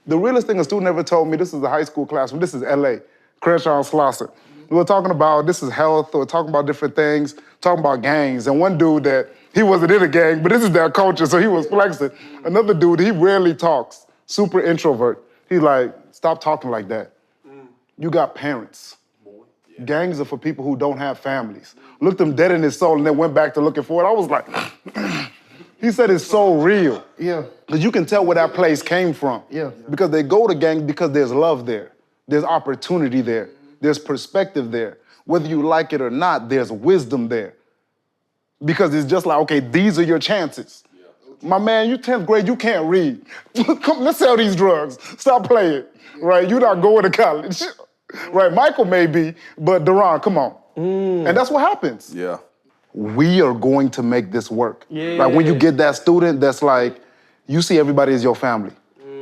The realest thing a student ever told me, this is a high school classroom, this is LA, Crenshaw and Slauson. We were talking about, this is health, or talking about different things, talking about gangs. And one dude that, he wasn't in a gang, but this is their culture, so he was flexing. Another dude, he rarely talks, super introvert. He's like, stop talking like that. You got parents. Gangs are for people who don't have families. Looked him dead in his soul and then went back to looking for it. I was like, he said it's so real. Yeah. Because you can tell where that place came from. Yeah. Because they go to gangs because there's love there. There's opportunity there. There's perspective there. Whether you like it or not, there's wisdom there. Because it's just like, okay, these are your chances. My man, you 10th grade, you can't read. Come, let's sell these drugs. Stop playing, right? You're not going to college. Right, Michael may be, but Deron, come on. And that's what happens. Yeah. We are going to make this work. Yeah. Like when you get that student that's like, you see everybody as your family.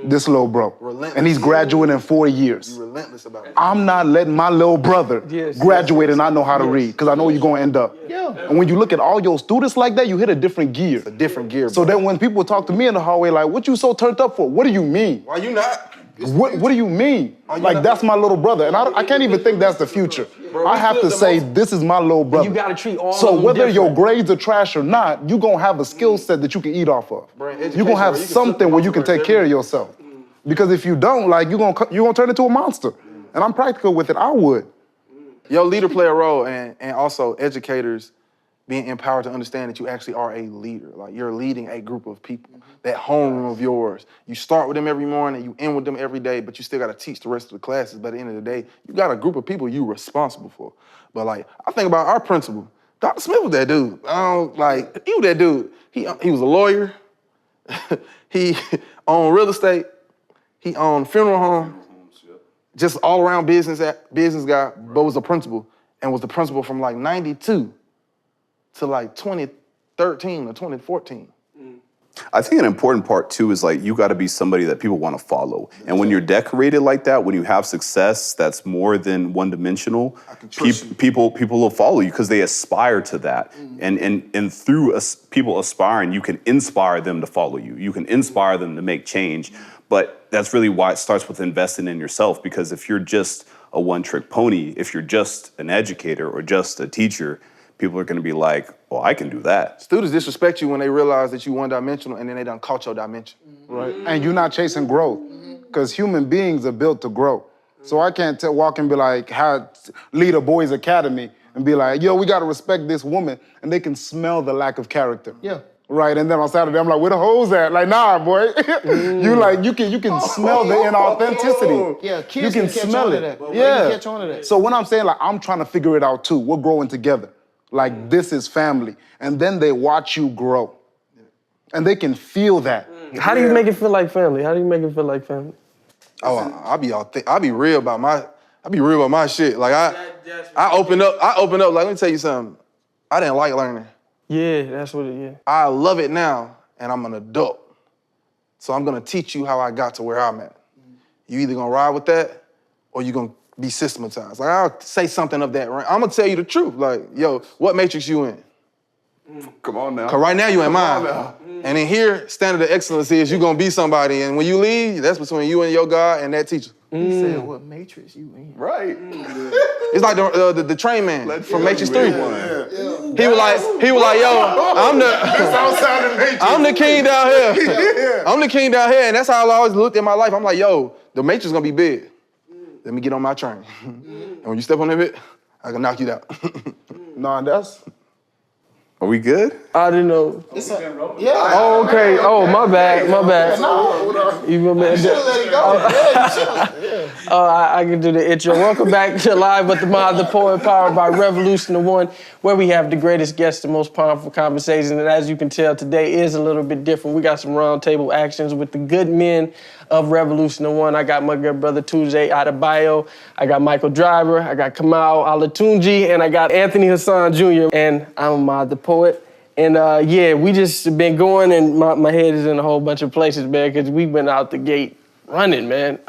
This little bro. Relentless. And he's graduating in 4 years. You're relentless about it. I'm not letting my little brother graduate and I know how to read, because I know where you're gonna end up. Yeah. And when you look at all your students like that, you hit a different gear. A different gear, bro. So then when people talk to me in the hallway like, what you so turned up for? What do you mean? Why you not? What do you mean? Like, not- that's my little brother. And I can't even think that's the future. Bro, I have to say, this is my little brother. You gotta treat all So of them whether your different. grades are trash or not, you're gonna have a skill set that you can eat off of. Bro, You're gonna have education, bro, you can something flip where you can the take care of yourself. Because if you don't, like, you're gonna turn into a monster. And I'm practical with it, I would. Your leader play a role, and also educators being empowered to understand that you actually are a leader. Like, you're leading a group of people. That homeroom of yours. You start with them every morning, you end with them every day, but you still gotta teach the rest of the classes. But at the end of the day, you got a group of people you're responsible for. But like, I think about our principal. Dr. Smith was that dude. He was that dude. He was a lawyer. He owned real estate. He owned funeral homes. Just all around business guy, but was a principal. And was the principal from like 92 to like 2013 or 2014. I think an important part too is like you got to be somebody that people want to follow. And when you're decorated like that, when you have success that's more than one-dimensional, people will follow you because they aspire to that. And through people aspiring, you can inspire them to follow you. You can inspire them to make change. But that's really why it starts with investing in yourself, because if you're just a one-trick pony, if you're just an educator or just a teacher, people are going to be like, well, I can do that. Students disrespect you when they realize that you one-dimensional and then they done caught your dimension. Right. And you're not chasing growth, because human beings are built to grow. So I can't walk and be like, lead a boys' academy and be like, yo, we got to respect this woman, and they can smell the lack of character. Yeah. Right, and then on Saturday, I'm like, where the hoes at? Like, nah, boy. You can smell the inauthenticity. Yeah, kids you can catch smell on to it. that, bro. Yeah. They can catch on to that. So when I'm saying, like, I'm trying to figure it out too, we're growing together. Like, this is family. And then they watch you grow. And they can feel that. How do you make it feel like family? How do you make it feel like family? Oh, I be real about my shit. Like I open up, like, let me tell you something. I didn't like learning. Yeah, that's what it is. I love it now, and I'm an adult. So I'm gonna teach you how I got to where I'm at. You either gonna ride with that, or you gonna be systematized. Like, I'll say something of that, right? I'm gonna tell you the truth. Like, yo, what matrix you in? Come on now. Cause right now you in mine. And in here, standard of excellence is you gonna be somebody, and when you leave, that's between you and your God and that teacher. He said, what matrix you in? Right. It's like the train man from Matrix 3. He was like, yo, I'm the king down here. I'm the king down here, and that's how I always looked at my life. I'm like, yo, the matrix gonna be big. Let me get on my train. And when you step on that bit, I can knock you out. No, that's... Are we good? I didn't know. Yeah. Oh, okay. Oh, my bad. You remember? Let it go. I can do the intro. Welcome back to Live with the Mod, the Poet, powered by Revolution the One, where we have the greatest guests, the most powerful conversations. And as you can tell, today is a little bit different. We got some roundtable actions with the good men of Revolution the One. I got my good brother Tuesday Adebayo. I got Michael Driver. I got Kamal Alatunji, and I got Anthony Hassan Jr. And I'm Mod the Poet. And yeah, we just been going, and my head is in a whole bunch of places, man, because we went out the gate running, man.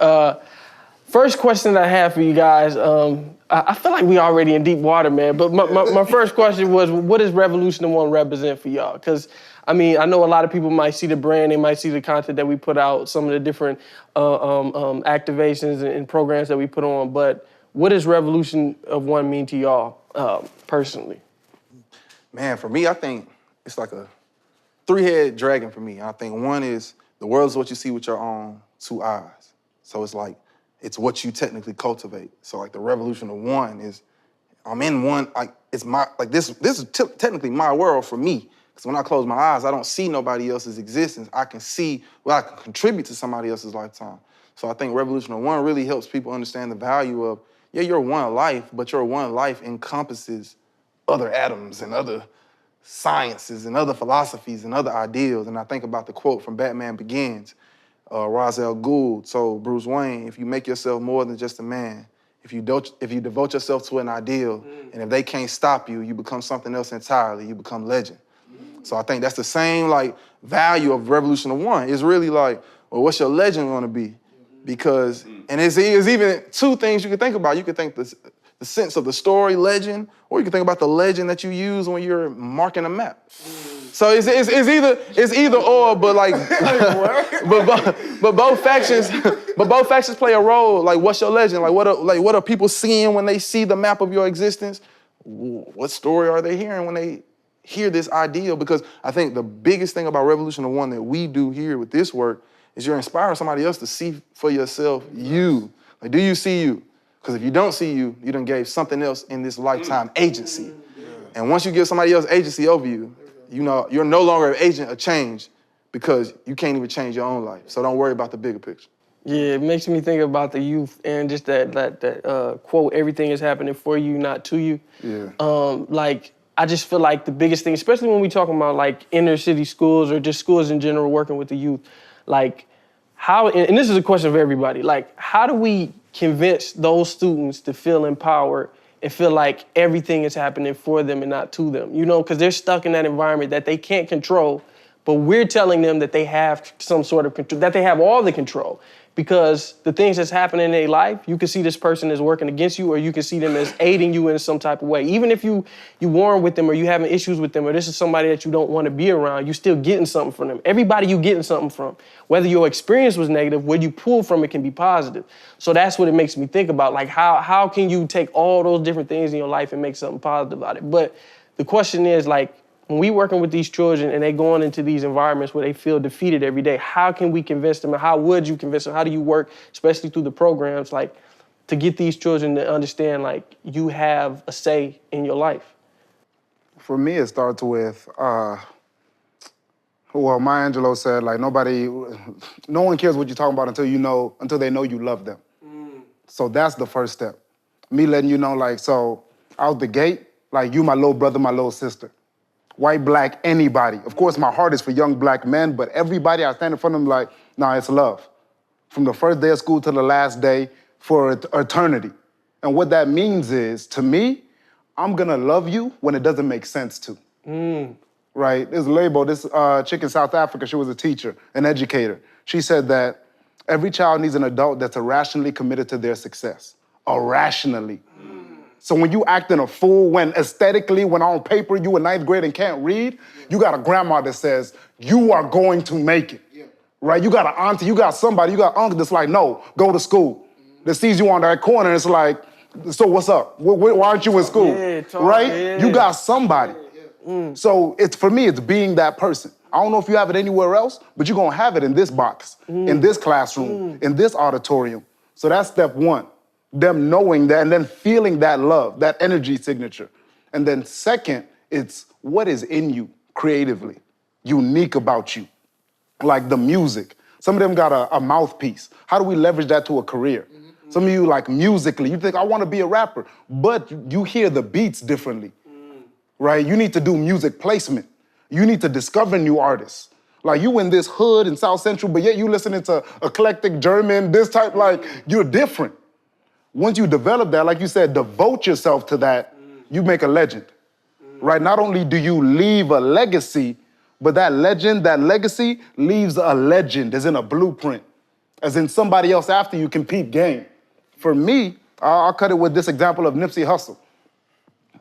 First question I have for you guys, I feel like we already in deep water, man, but my first question was, what does Revolution One represent for y'all? Because, I mean, I know a lot of people might see the brand, they might see the content that we put out, some of the different activations and programs that we put on, but what does Revolution of One mean to y'all personally? Man, for me, I think it's like a three-headed dragon for me. I think one is the world is what you see with your own two eyes. So it's like, it's what you technically cultivate. So like the Revolution of One is, I'm in one, like it's my, like this is technically my world for me. Because when I close my eyes, I don't see nobody else's existence. I can see what I can contribute to somebody else's lifetime. So I think Revolution of One really helps people understand the value of, yeah, you're one life, but your one life encompasses other atoms and other sciences and other philosophies and other ideals. And I think about the quote from Batman Begins, Ra's al Ghul told Bruce Wayne, if you make yourself more than just a man, if you devote yourself to an ideal, and if they can't stop you, you become something else entirely, you become legend. So I think that's the same like value of Revolution of One. It's really like, well, what's your legend gonna be? Because, and it's even two things you can think about. You can think the sense of the story legend, or you can think about the legend that you use when you're marking a map. So it's either or, but like, but both factions play a role. Like, what's your legend? Like, what are people seeing when they see the map of your existence? What story are they hearing when they hear this ideal? Because I think the biggest thing about Revolution of One that we do here with this work is you're inspiring somebody else to see for yourself you. Like, do you see you? Because if you don't see you, you done gave something else in this lifetime agency. And once you give somebody else agency over you, you know, you're no longer an agent of change because you can't even change your own life. So don't worry about the bigger picture. Yeah, it makes me think about the youth and just that quote, everything is happening for you, not to you. Yeah. Like, I just feel like the biggest thing, especially when we talking about like inner city schools or just schools in general working with the youth, like how, and this is a question for everybody, like how do we convince those students to feel empowered and feel like everything is happening for them and not to them, you know, because they're stuck in that environment that they can't control, but we're telling them that they have some sort of control, that they have all the control. Because the things that's happening in their life, you can see this person is working against you, or you can see them as aiding you in some type of way. Even if you warn with them, or you having issues with them, or this is somebody that you don't want to be around, you still getting something from them. Everybody you getting something from. Whether your experience was negative, where you pull from it can be positive. So that's what it makes me think about. Like how can you take all those different things in your life and make something positive out of it? But the question is, like, when we working with these children and they going into these environments where they feel defeated every day, how can we convince them, and how would you convince them? How do you work, especially through the programs, like to get these children to understand like you have a say in your life? For me, it starts with, well, Maya Angelou said, like, no one cares what you're talking about until they know you love them. So that's the first step. Me letting you know, like, so out the gate, like, you my little brother, my little sister. White, black, anybody. Of course, my heart is for young black men, but everybody I stand in front of them like, nah, it's love. From the first day of school to the last day for eternity. And what that means is, to me, I'm gonna love you when it doesn't make sense to. Right? This label, this chick in South Africa, she was a teacher, an educator. She said that every child needs an adult that's irrationally committed to their success. Irrationally. So when you acting a fool, when aesthetically, when on paper you in ninth grade and can't read, you got a grandma that says, you are going to make it, right? You got an auntie, you got somebody, you got an uncle that's like, no, go to school. That sees you on that corner and it's like, so what's up? Why aren't you in school, right? Yeah. You got somebody. So for me, it's being that person. I don't know if you have it anywhere else, but you're gonna have it in this box, in this classroom, in this auditorium. So that's step one. Them knowing that and then feeling that love, that energy signature. And then second, it's what is in you creatively, unique about you. Like the music. Some of them got a mouthpiece. How do we leverage that to a career? Some of you, like musically, you think, I want to be a rapper, but you hear the beats differently, right? You need to do music placement. You need to discover new artists. Like you in this hood in South Central, but yet you listening to eclectic German, this type, like you're different. Once you develop that, like you said, devote yourself to that, you make a legend, right? Not only do you leave a legacy, but that legacy leaves a legend, as in a blueprint, as in somebody else after you can peep game. For me, I'll cut it with this example of Nipsey Hussle.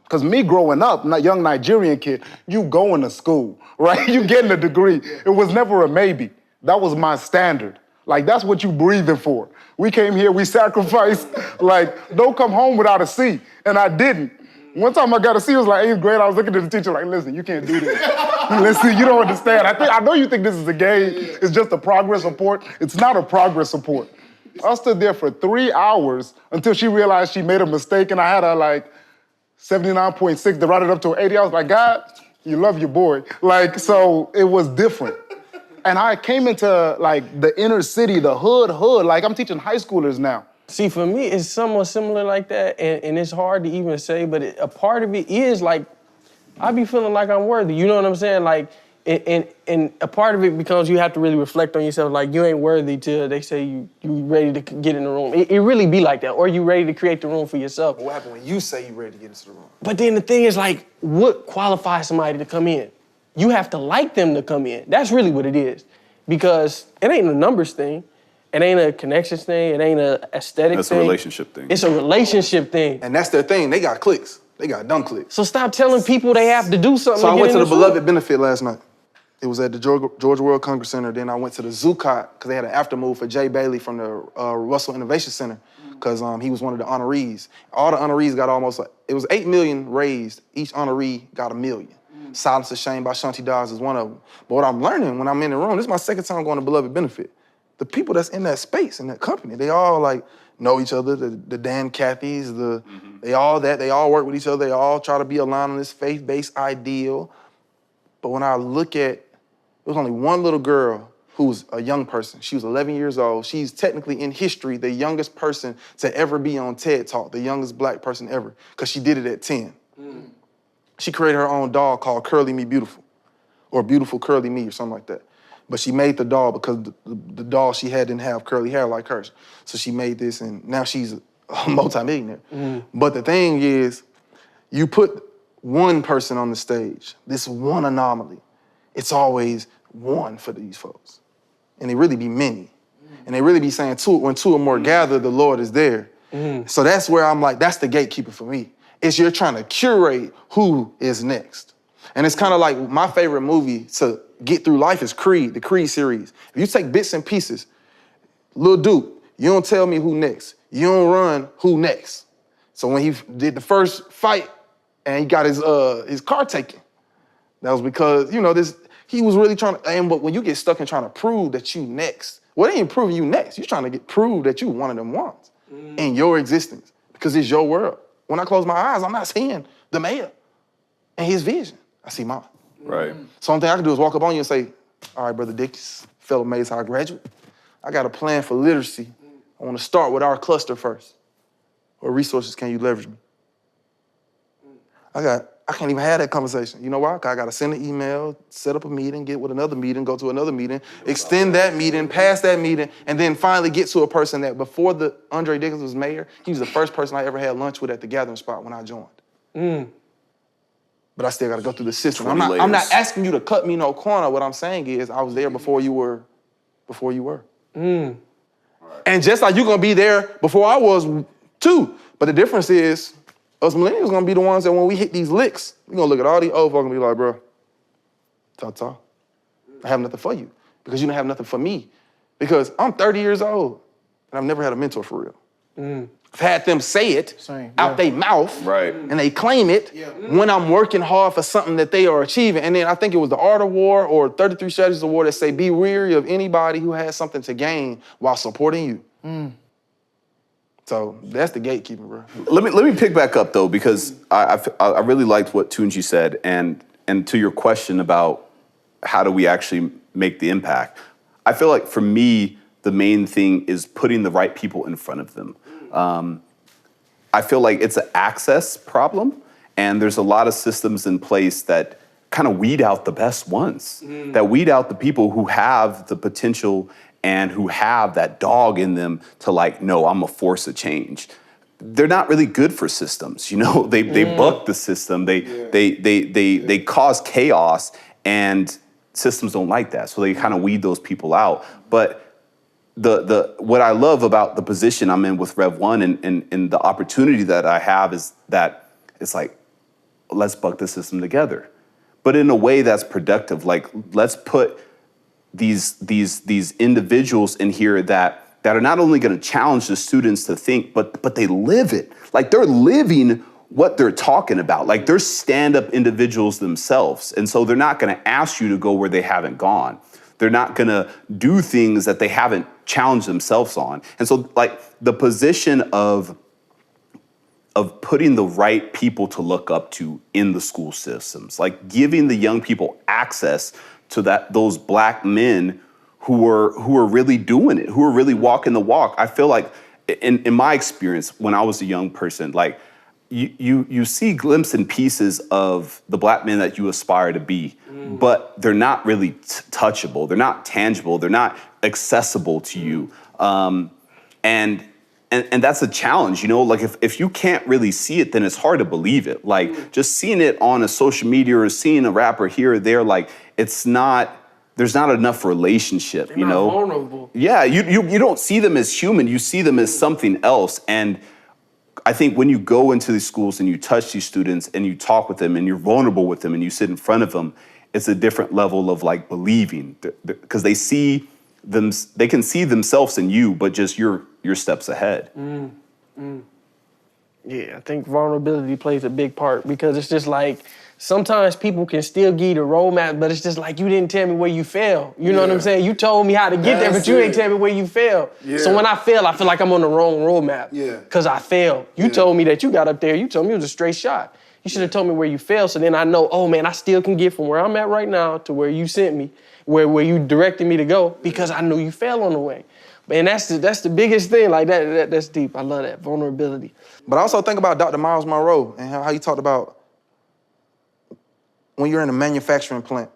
Because me growing up, a young Nigerian kid, you going to school, right? You getting a degree. It was never a maybe. That was my standard. Like, that's what you breathing for. We came here, we sacrificed, like, don't come home without a C. And I didn't. One time I got a C, it was like 8th grade, I was looking at the teacher like, listen, you can't do this. Listen, you don't understand. I know you think this is a game, it's just a progress report. It's not a progress report. I stood there for 3 hours until she realized she made a mistake, and I had her like, 79.6 to write it up to an 80. I was like, God, you love your boy. Like, so it was different. And I came into like the inner city, the hood. Like I'm teaching high schoolers now. See, for me, it's somewhat similar like that, and it's hard to even say, but a part of it is like, I be feeling like I'm worthy, you know what I'm saying? Like, and a part of it becomes you have to really reflect on yourself, like you ain't worthy till they say you ready to get in the room. It really be like that, or you ready to create the room for yourself. What happened when you say you ready to get into the room? But then the thing is like, what qualifies somebody to come in? You have to like them to come in. That's really what it is. Because it ain't a numbers thing. It ain't a connections thing. It ain't a aesthetic thing. That's a relationship thing. It's a relationship thing. And that's their thing. They got clicks. They got dumb clicks. So stop telling people they have to do something So to I get went in to the this room. Beloved Benefit last night. It was at the Georgia World Congress Center. Then I went to the Zucot because they had an after move for Jay Bailey from the Russell Innovation Center because he was one of the honorees. All the honorees got it was $8 million raised. Each honoree got $1 million. Silence of Shame by Shanti Dawes is one of them. But what I'm learning when I'm in the room, this is my second time going to Beloved Benefit. The people that's in that space, in that company, they all like know each other, the Dan Cathys, they all work with each other, they all try to be aligned on this faith-based ideal. But when I look at, there was only one little girl who was a young person. She was 11 years old. She's technically in history the youngest person to ever be on TED Talk, the youngest black person ever, because she did it at 10. She created her own doll called Curly Me Beautiful, or Beautiful Curly Me or something like that. But she made the doll because the doll she had didn't have curly hair like hers. So she made this, and now she's a multimillionaire. But the thing is, you put one person on the stage, this one anomaly, it's always one for these folks. And they really be many. And they really be saying when two or more gather, the Lord is there. So that's where I'm like, that's the gatekeeper for me. Is you're trying to curate who is next. And it's kind of like my favorite movie to get through life is Creed, the Creed series. If you take bits and pieces, Lil Duke, you don't tell me who next. You don't run, who next? So when he did the first fight and he got his car taken, that was because, he was really trying to, but when you get stuck in trying to prove that you next, well, it ain't proving you next. You're trying to prove that you one of them ones in your existence because it's your world. When I close my eyes, I'm not seeing the mayor and his vision. I see mine. Right. So only thing I can do is walk up on you and say, all right, Brother Dickies, fellow Mays High graduate, I got a plan for literacy. I want to start with our cluster first. What resources can you leverage me? I can't even have that conversation. You know why? 'Cause I got to send an email, set up a meeting, get with another meeting, go to another meeting, extend that meeting, pass that meeting, and then finally get to a person that before Andre Dickens was mayor, he was the first person I ever had lunch with at the gathering spot when I joined. But I still got to go through the system. I'm not asking you to cut me no corner. What I'm saying is I was there before you were. And just like you're going to be there before I was too. But the difference is us millennials going to be the ones that when we hit these licks, we're going to look at all these old folks and be like, bro, ta-ta. I have nothing for you because you don't have nothing for me. Because I'm 30 years old and I've never had a mentor for real. I've had them say it out their mouth, Right. and they claim it when I'm working hard for something that they are achieving. And then I think it was the Art of War or 33 Strategies of War that say, be weary of anybody who has something to gain while supporting you. So that's the gatekeeper, bro. Let me pick back up though, because I really liked what Tunji said, and to your question about how do we actually make the impact. I feel like for me, the main thing is putting the right people in front of them. I feel like it's an access problem, and there's a lot of systems in place that kind of weed out the best ones, that weed out the people who have the potential and who have that dog in them to like, no, I'm a force of change. They're not really good for systems, they buck the system, they cause chaos, and systems don't like that, so they kind of weed those people out. But the what I love about the position I'm in with Rev One and the opportunity that I have is that it's like, let's buck the system together, but in a way that's productive. Like, let's put these individuals in here that are not only going to challenge the students to think, but they live it. Like, they're living what they're talking about. Like, they're stand-up individuals themselves. And so they're not going to ask you to go where they haven't gone. They're not going to do things that they haven't challenged themselves on. And so, like, the position of putting the right people to look up to in the school systems, like giving the young people access to those Black men who are really doing it, who are really walking the walk. I feel like in my experience, when I was a young person, like you see glimpses and pieces of the Black men that you aspire to be, but they're not really touchable. They're not tangible. They're not accessible to you. And that's a challenge, you know, like if you can't really see it, then it's hard to believe it. Like just seeing it on a social media or seeing a rapper here or there, like there's not enough relationship, They're you know? not vulnerable. Yeah, you don't see them as human, you see them as something else. And I think when you go into these schools and you touch these students and you talk with them and you're vulnerable with them and you sit in front of them, it's a different level of like believing, because they can see themselves in you, but just your steps ahead. Yeah, I think vulnerability plays a big part, because it's just like sometimes people can still give you the roadmap, but it's just like, you didn't tell me where you failed. You know what I'm saying? You told me how to get there, but you ain't tell me where you failed. Yeah. So when I fail, I feel like I'm on the wrong roadmap. Yeah. Because I failed. You told me that you got up there. You told me it was a straight shot. You should have told me where you failed, so then I know, oh man, I still can get from where I'm at right now to where you sent me, where you directed me to go, because I knew you fell on the way. And that's the biggest thing. Like that's deep. I love that vulnerability. But I also think about Dr. Miles Monroe and how he talked about when you're in a manufacturing plant,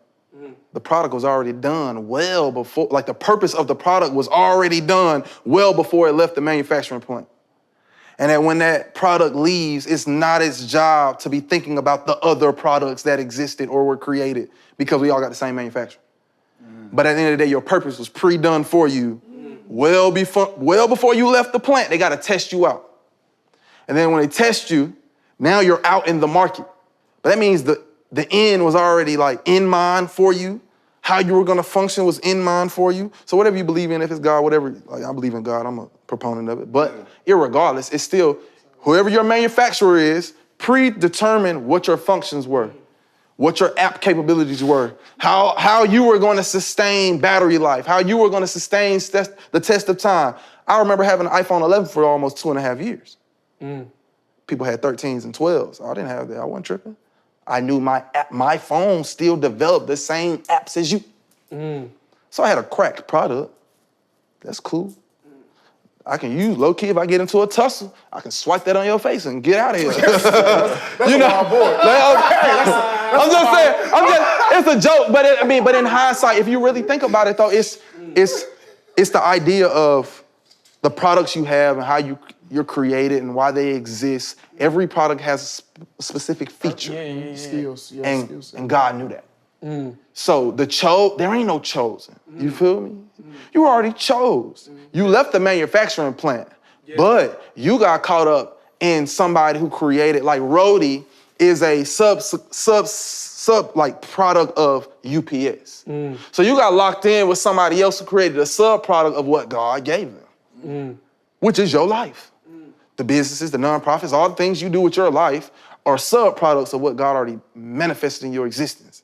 the product was already done well before, like the purpose of the product was already done well before it left the manufacturing plant. And that when that product leaves, it's not its job to be thinking about the other products that existed or were created, because we all got the same manufacturer. But at the end of the day, your purpose was pre-done for you well before you left the plant. They got to test you out. And then when they test you, now you're out in the market. But that means the end was already like in mind for you. How you were going to function was in mind for you. So whatever you believe in, if it's God, whatever, like I believe in God, I'm a proponent of it. But irregardless, it's still, whoever your manufacturer is, predetermine what your functions were, what your app capabilities were, how you were going to sustain battery life, how you were going to sustain the test of time. I remember having an iPhone 11 for almost 2.5 years. People had 13s and 12s. I didn't have that. I wasn't tripping. I knew my phone still developed the same apps as you. So I had a cracked product. That's cool. I can use low-key if I get into a tussle. I can swipe that on your face and get out of here. That's you know, my boy. I'm just saying. It's a joke, but in hindsight, if you really think about it, though, it's the idea of the products you have and how you're created and why they exist. Every product has a specific feature. Skills. And God knew that. So there ain't no chosen. You feel me? You were already chose. You left the manufacturing plant, but you got caught up in somebody who created, like Rhodey is a sub like product of UPS. So you got locked in with somebody else who created a sub product of what God gave them, which is your life. The businesses, the nonprofits, all the things you do with your life are sub products of what God already manifested in your existence.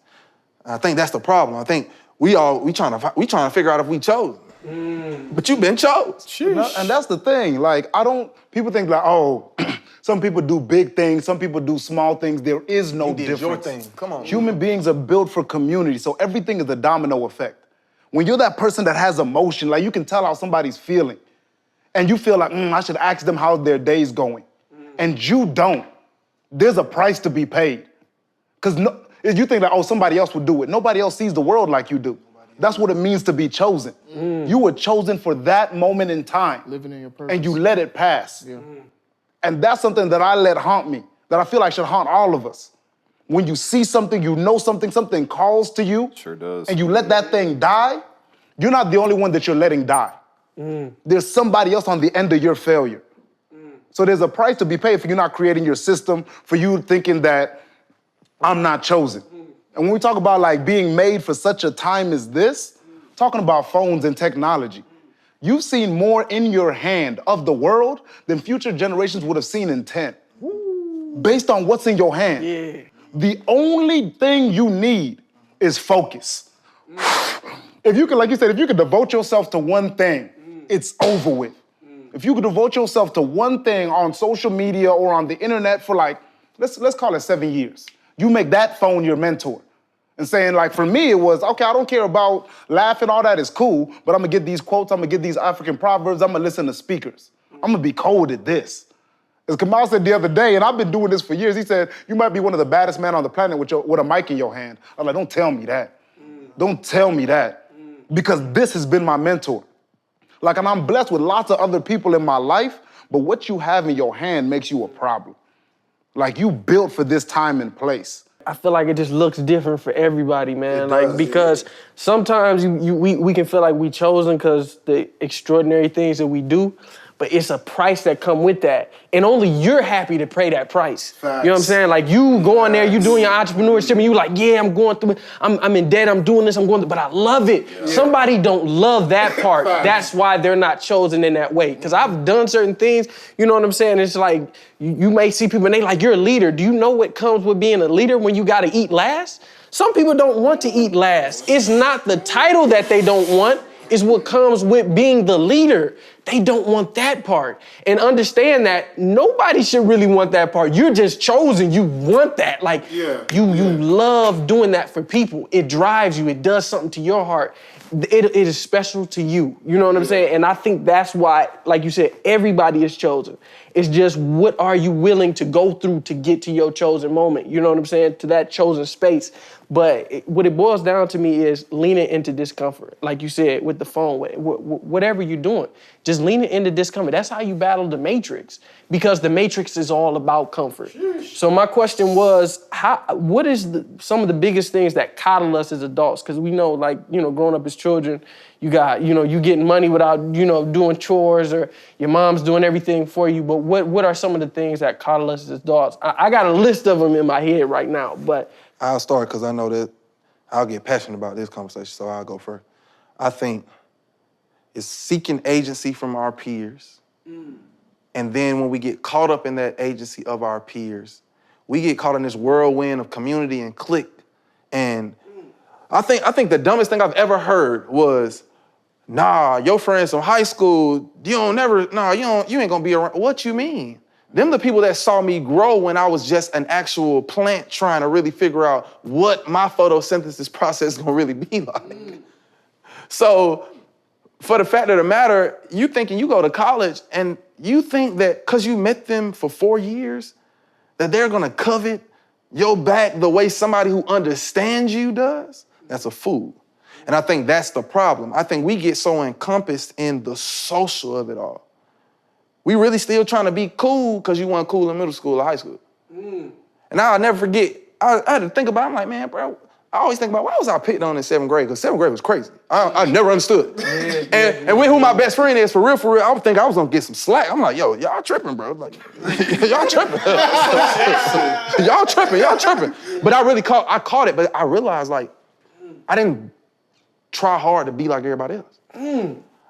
I think that's the problem. I think we trying to figure out if we chose. But you've been chose. And that's the thing. Like, people think like, oh, some people do big things, some people do small things. There is no difference. Your thing. Come on. Human beings are built for community, so everything is a domino effect. When you're that person that has emotion, like you can tell how somebody's feeling, and you feel like, I should ask them how their day's going, and you don't, there's a price to be paid. Because you think that, oh, somebody else would do it. Nobody else sees the world like you do. That's what it means to be chosen. You were chosen for that moment in time. Living in your purpose. And you let it pass. And that's something that I let haunt me, that I feel like should haunt all of us. When you see something, you know something calls to you. Sure does. And you let that thing die, you're not the only one that you're letting die. There's somebody else on the end of your failure. So there's a price to be paid for you not creating your system, for you thinking that I'm not chosen. And when we talk about like being made for such a time as this, talking about phones and technology, you've seen more in your hand of the world than future generations would have seen in 10. Based on what's in your hand. Yeah. The only thing you need is focus. If you could, like you said, if you could devote yourself to one thing, it's over with. If you could devote yourself to one thing on social media or on the internet for like, let's call it 7 years. You make that phone your mentor. And saying like, for me, it was, okay, I don't care about laughing, all that is cool, but I'm gonna get these quotes, I'm gonna get these African proverbs, I'm gonna listen to speakers. I'm gonna be cold at this. As Kamal said the other day, and I've been doing this for years, he said, you might be one of the baddest men on the planet with a mic in your hand. I'm like, don't tell me that. Don't tell me that. Because this has been my mentor. Like, and I'm blessed with lots of other people in my life, but what you have in your hand makes you a problem. Like, you built for this time and place. I feel like it just looks different for everybody, man. It Like, does, because sometimes we can feel like we chosen because the extraordinary things that we do, but it's a price that come with that. And only you're happy to pay that price. Facts. You know what I'm saying? Like, you going there, you doing your entrepreneurship, and you like, yeah, I'm going through it. I'm in debt, I'm doing this, I'm going through, but I love it. Yeah. Somebody don't love that part. That's why they're not chosen in that way. Because I've done certain things, you know what I'm saying? It's like, you may see people and they like, you're a leader. Do you know what comes with being a leader when you gotta eat last? Some people don't want to eat last. It's not the title that they don't want, it's what comes with being the leader. They don't want that part. And understand that nobody should really want that part. You're just chosen, you want that. Like, you love doing that for people. It drives you, it does something to your heart. It is special to you, you know what I'm saying? And I think that's why, like you said, everybody is chosen. It's just, what are you willing to go through to get to your chosen moment? You know what I'm saying? To that chosen space. But what it boils down to me is leaning into discomfort. Like you said, with the phone, whatever you're doing, just leaning into discomfort. That's how you battle the Matrix, because the Matrix is all about comfort. So my question was, what is some of the biggest things that coddle us as adults? Because we know, like, you know, growing up as children, you got, you know, you getting money without, you know, doing chores, or your mom's doing everything for you. But what are some of the things that coddle us as adults? I got a list of them in my head right now, but. I'll start because I know that I'll get passionate about this conversation, so I'll go first. I think it's seeking agency from our peers. And then when we get caught up in that agency of our peers, we get caught in this whirlwind of community and clique. And I think the dumbest thing I've ever heard was, nah, your friends from high school, you ain't gonna be around. What you mean? Them the people that saw me grow when I was just an actual plant trying to really figure out what my photosynthesis process is gonna really be like. So for the fact of the matter, you thinking you go to college and you think that because you met them for 4 years, that they're gonna covet your back the way somebody who understands you does, that's a fool. And I think that's the problem. I think we get so encompassed in the social of it all. We really still trying to be cool because you weren't cool in middle school or high school. And I'll never forget, I had to think about it. I'm like, man, bro, I always think about, why was I picked on in 7th grade? Because 7th grade was crazy. I never understood. And with who my best friend is, for real, I would think I was gonna get some slack. I'm like, yo, y'all tripping, bro. Like, y'all tripping. y'all tripping. But I caught it, but I realized, like, I didn't try hard to be like everybody else.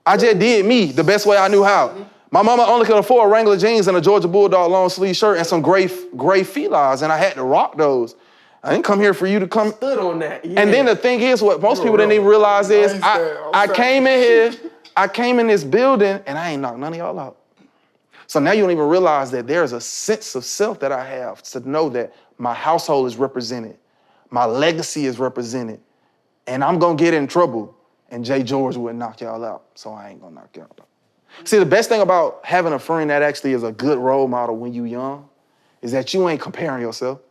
I just did me the best way I knew how. My mama only could afford Wrangler jeans and a Georgia Bulldog long sleeve shirt and some gray felines, and I had to rock those. I didn't come here for you to come. Stood on that. Yeah. And then the thing is, what most people didn't even realize is, I came in here, I came in this building, and I ain't knocked none of y'all out. So now you don't even realize that there's a sense of self that I have to know that my household is represented, my legacy is represented, and I'm gonna get in trouble, and Jay George would knock y'all out, so I ain't gonna knock y'all out. See, the best thing about having a friend that actually is a good role model when you young is that you ain't comparing yourself.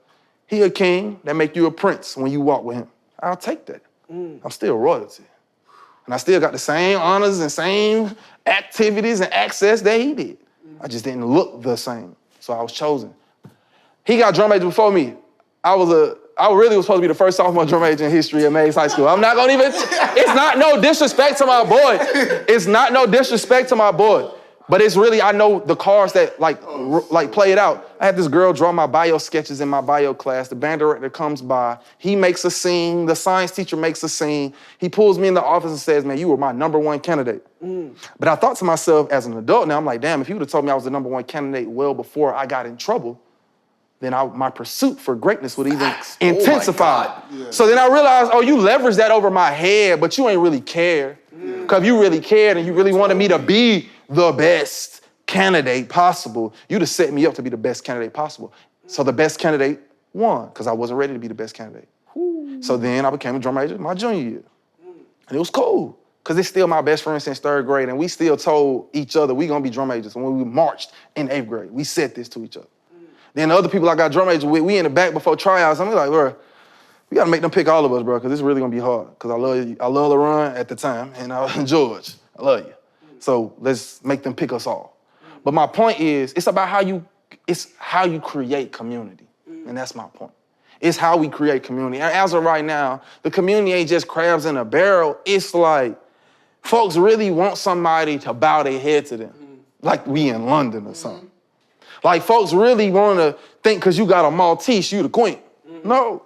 He a king, that make you a prince when you walk with him. I'll take that. I'm still royalty. And I still got the same honors and same activities and access that he did. I just didn't look the same, so I was chosen. He got drum major before me. I was I really was supposed to be the first sophomore drum major in history at Mays High School. I'm not gonna even, it's not no disrespect to my boy. It's not no disrespect to my boy. But it's really, I know the cards that like play it out. I had this girl draw my bio sketches in my bio class. The band director comes by. He makes a scene. The science teacher makes a scene. He pulls me in the office and says, man, you were my #1 candidate. But I thought to myself as an adult now, I'm like, damn, if you would have told me I was the #1 candidate well before I got in trouble, then my pursuit for greatness would even intensify. So then I realized, oh, you leveraged that over my head, but you ain't really care. Because if you really cared and you really wanted me to be the best candidate possible, you'd have set me up to be the best candidate possible. So the best candidate won, because I wasn't ready to be the best candidate. So then I became a drum major my junior year. And it was cool, because it's still my best friend since 3rd grade, and we still told each other we gonna be drum majors. And when we marched in 8th grade, we said this to each other. Then the other people I got drum majors with, we in the back before tryouts, and we like, bro, we gotta make them pick all of us, bro, because it's really gonna be hard. Because I love you. I love LaRon at the time, and George, I love you. So let's make them pick us all. But my point is, it's about how you create community. And that's my point. It's how we create community. And as of right now, the community ain't just crabs in a barrel. It's like folks really want somebody to bow their head to them. Like we in London or something. Like folks really want to think because you got a Maltese, you the queen. No.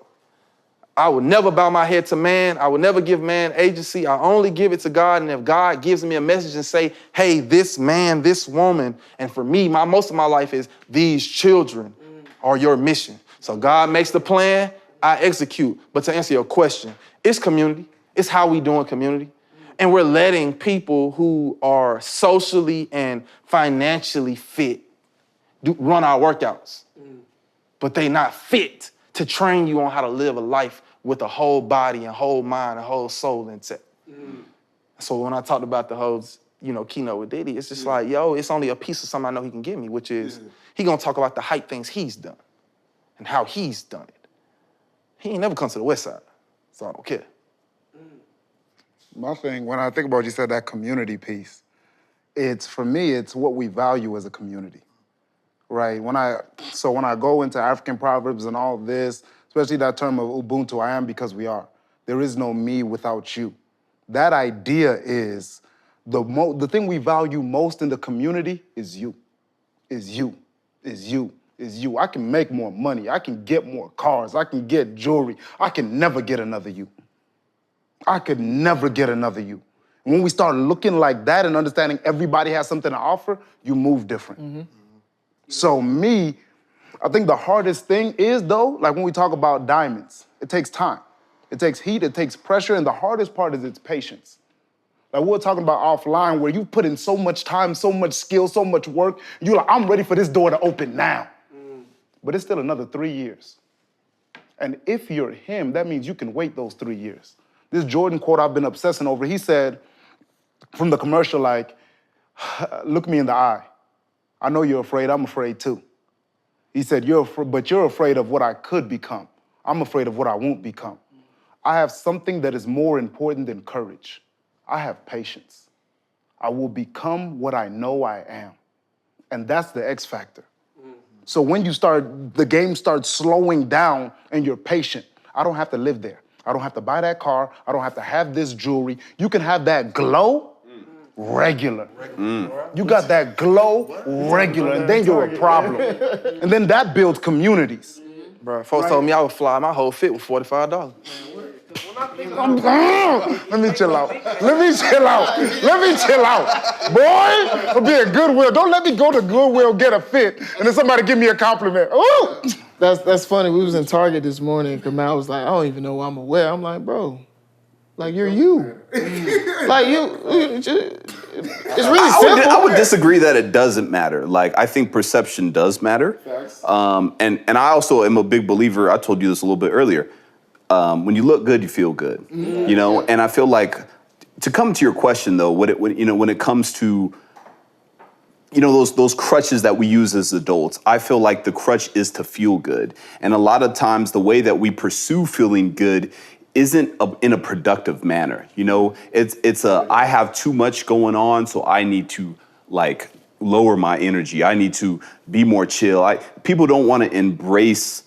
I would never bow my head to man. I would never give man agency. I only give it to God. And if God gives me a message and say, hey, this man, this woman, and for me, most of my life is these children are your mission. So God makes the plan, I execute. But to answer your question, it's community. It's how we doing community. And we're letting people who are socially and financially fit run our workouts. But they not fit to train you on how to live a life with a whole body and whole mind and whole soul intact. So when I talked about the whole, keynote with Diddy, it's just like, yo, it's only a piece of something I know he can give me, which is he gonna talk about the hype things he's done and how he's done it. He ain't never come to the West Side, so I don't care. My thing, when I think about what you said, that community piece, for me, it's what we value as a community. Right, when I go into African proverbs and all this, especially that term of Ubuntu, I am because we are. There is no me without you. That idea is the thing we value most in the community is you, is you, is you, is you. I can make more money. I can get more cars. I can get jewelry. I can never get another you. I could never get another you. And when we start looking like that and understanding everybody has something to offer, you move different. So I think the hardest thing is, though, like when we talk about diamonds, it takes time. It takes heat, it takes pressure, and the hardest part is its patience. Like we were talking about offline, where you put in so much time, so much skill, so much work, you're like, I'm ready for this door to open now. But it's still another 3 years. And if you're him, that means you can wait those 3 years. This Jordan quote I've been obsessing over, he said from the commercial, like, look me in the eye. I know you're afraid, I'm afraid too. He said, but you're afraid of what I could become. I'm afraid of what I won't become. I have something that is more important than courage. I have patience. I will become what I know I am. And that's the X factor. So when the game starts slowing down and you're patient, I don't have to live there. I don't have to buy that car. I don't have to have this jewelry. You can have that glow regular. You got that glow regular, and then you're a problem. And then that builds communities. Bro, folks told me I would fly my whole fit with $45. Let me chill out. Boy, for being Goodwill. Don't let me go to Goodwill, get a fit, and then somebody give me a compliment. Ooh! That's funny. We was in Target this morning. Kamal was like, I don't even know what I'm gonna wear. I'm like, bro, like you're you. Like it's really simple. I would disagree that it doesn't matter. Like, I think perception does matter. And I also am a big believer, I told you this a little bit earlier, when you look good, you feel good. And I feel like, to come to your question though, when it comes to those crutches that we use as adults, I feel like the crutch is to feel good. And a lot of times the way that we pursue feeling good isn't in a productive manner. It's I have too much going on, so I need to like lower my energy. I need to be more chill. People don't want to embrace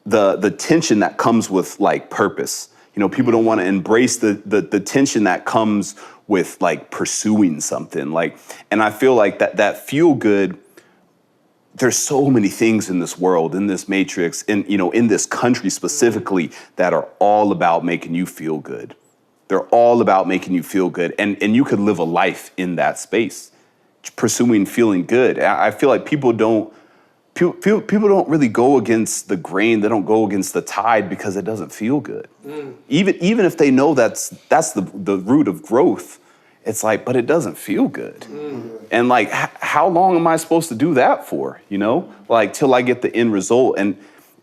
the tension that comes with like purpose. You know, people don't want to embrace the tension that comes with like pursuing something. Like, and I feel like that feel good. There's so many things in this world, in this matrix, in this country specifically, that are all about making you feel good. They're all about making you feel good, and you could live a life in that space, pursuing feeling good. I feel like people don't really go against the grain. They don't go against the tide because it doesn't feel good. Even if they know that's the root of growth, it's like, but it doesn't feel good. And like, how long am I supposed to do that for? You know, like till I get the end result.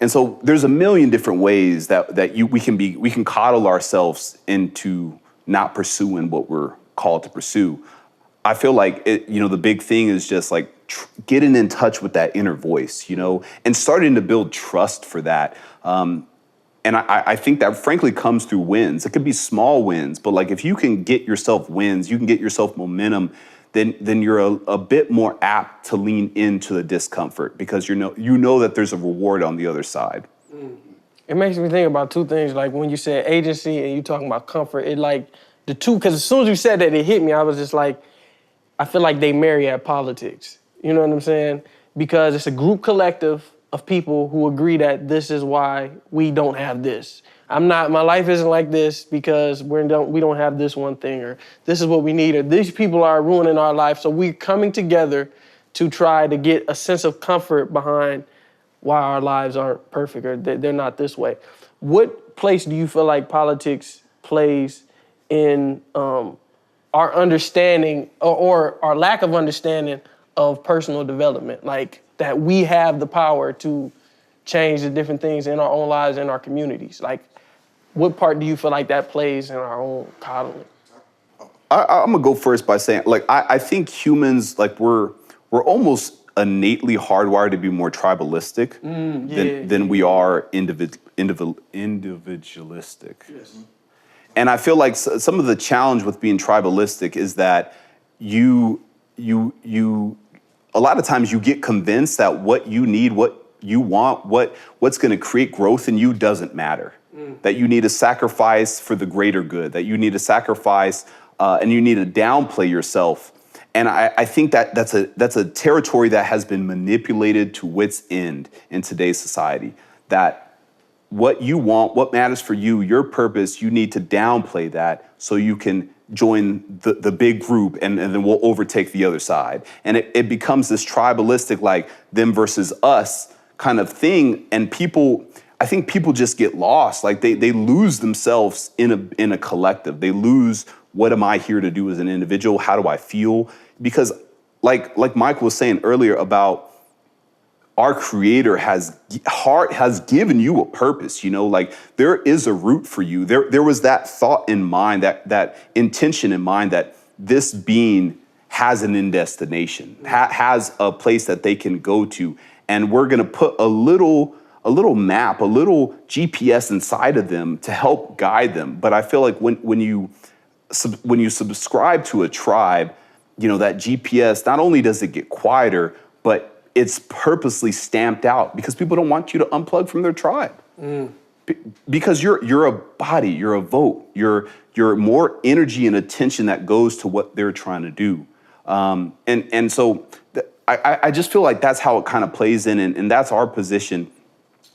And so there's a million different ways that we can coddle ourselves into not pursuing what we're called to pursue. I feel like the big thing is just like getting in touch with that inner voice, and starting to build trust for that. And I think that frankly comes through wins. It could be small wins, but like if you can get yourself wins, you can get yourself momentum, then you're a bit more apt to lean into the discomfort because you know that there's a reward on the other side. It makes me think about two things. Like when you said agency and you talking about comfort, it like the two, because as soon as you said that, it hit me. I was just like, I feel like they marry at politics. You know what I'm saying? Because it's a group collective of people who agree that this is why we don't have this. My life isn't like this because we don't have this one thing, or this is what we need, or these people are ruining our life. So we're coming together to try to get a sense of comfort behind why our lives aren't perfect or they're not this way. What place do you feel like politics plays in our understanding or our lack of understanding of personal development? Like that we have the power to change the different things in our own lives and our communities. Like, what part do you feel like that plays in our own coddling? I'm gonna go first by saying, like, I think humans, like, we're almost innately hardwired to be more tribalistic than we are individualistic. Yes. And I feel like some of the challenge with being tribalistic is that you a lot of times you get convinced that what you need, what you want, what's going to create growth in you doesn't matter. That you need to sacrifice for the greater good, that you need to sacrifice and you need to downplay yourself. And I think that's a territory that has been manipulated to wit's end in today's society. That what you want, what matters for you, your purpose, you need to downplay that so you can join the big group and then we'll overtake the other side. And it becomes this tribalistic, like them versus us kind of thing. And I think people just get lost. Like they lose themselves in a collective. They lose, what am I here to do as an individual? How do I feel? Because like Mike was saying earlier about our Creator has given you a purpose, like there is a root for you. There was that thought in mind, that intention in mind that this being has an end destination, has a place that they can go to. And we're gonna put a little map, a little GPS inside of them to help guide them. But I feel like when you subscribe to a tribe, that GPS, not only does it get quieter, but it's purposely stamped out because people don't want you to unplug from their tribe. Because you're a body, you're a vote, you're more energy and attention that goes to what they're trying to do. And so I just feel like that's how it kind of plays in, and that's our position.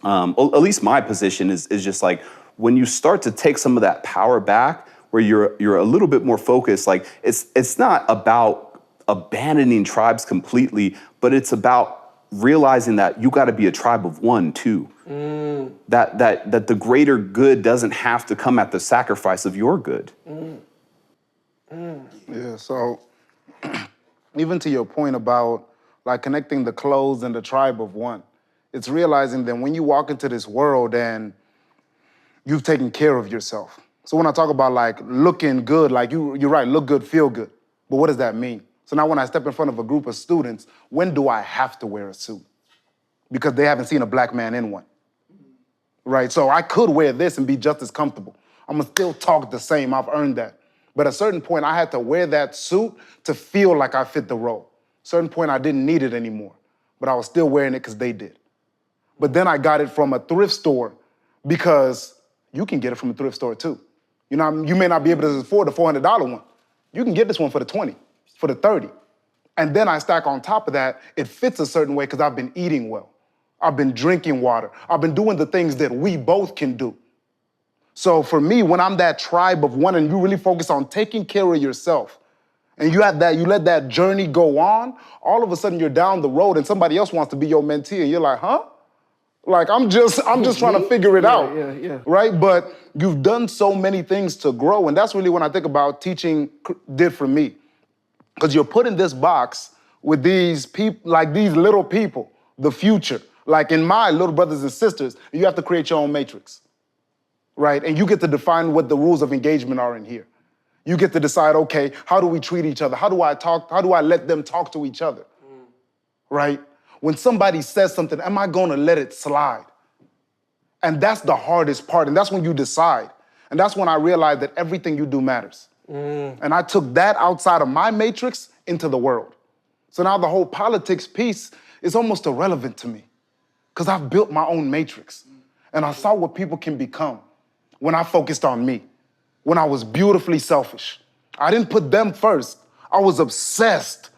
At least my position is just like when you start to take some of that power back, where you're a little bit more focused. Like it's not about abandoning tribes completely, but it's about realizing that you got to be a tribe of one too. That the greater good doesn't have to come at the sacrifice of your good. Yeah. So even to your point about like connecting the clothes and the tribe of one, it's realizing that when you walk into this world and you've taken care of yourself. So when I talk about like looking good, like you're right, look good, feel good. But what does that mean? So now when I step in front of a group of students, when do I have to wear a suit? Because they haven't seen a black man in one, right? So I could wear this and be just as comfortable. I'm gonna still talk the same, I've earned that. But at a certain point, I had to wear that suit to feel like I fit the role. Certain point, I didn't need it anymore, but I was still wearing it because they did. But then I got it from a thrift store because you can get it from a thrift store too. You know, you may not be able to afford the $400 one. You can get this one for the 20, for the 30. And then I stack on top of that, it fits a certain way because I've been eating well. I've been drinking water. I've been doing the things that we both can do. So for me, when I'm that tribe of one and you really focus on taking care of yourself, and you let that journey go on, all of a sudden you're down the road and somebody else wants to be your mentee and you're like, huh? Like, I'm just trying to figure it out, right? But you've done so many things to grow, and that's really when I think about teaching did for me. Because you're put in this box with these people, like these little people, the future. Like in my little brothers and sisters, you have to create your own matrix, right? And you get to define what the rules of engagement are in here. You get to decide, okay, how do we treat each other? How do I let them talk to each other, right? When somebody says something, am I gonna let it slide? And that's the hardest part, and that's when you decide. And that's when I realized that everything you do matters. And I took that outside of my matrix into the world. So now the whole politics piece is almost irrelevant to me because I've built my own matrix. And I saw what people can become when I focused on me, when I was beautifully selfish. I didn't put them first. I was obsessed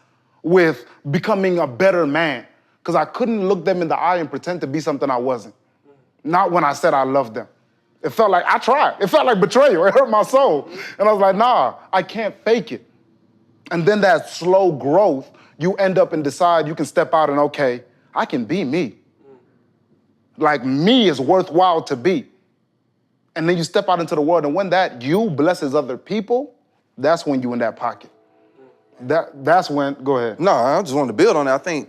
with becoming a better man because I couldn't look them in the eye and pretend to be something I wasn't. Not when I said I loved them. It felt like, I tried. It felt like betrayal. It hurt my soul. And I was like, nah, I can't fake it. And then that slow growth, you end up and decide you can step out and, okay, I can be me. Like, me is worthwhile to be. And then you step out into the world, and when that you blesses other people, that's when you in that pocket. That's when, go ahead. No, I just wanted to build on that. I think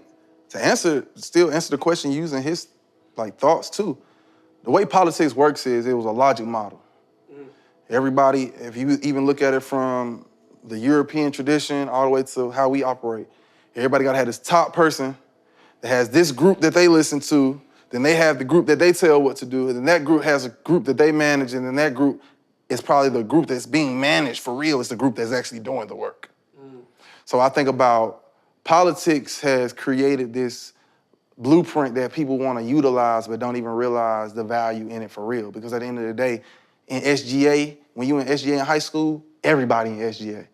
to still answer the question using his thoughts too. The way politics works is it was a logic model. Everybody, if you even look at it from the European tradition all the way to how we operate, everybody got to have this top person that has this group that they listen to, then they have the group that they tell what to do, and then that group has a group that they manage, and then that group is probably the group that's being managed for real. It's the group that's actually doing the work. So I think about politics has created this blueprint that people want to utilize but don't even realize the value in it for real. Because at the end of the day, in SGA, when you in SGA in high school, everybody in SGA.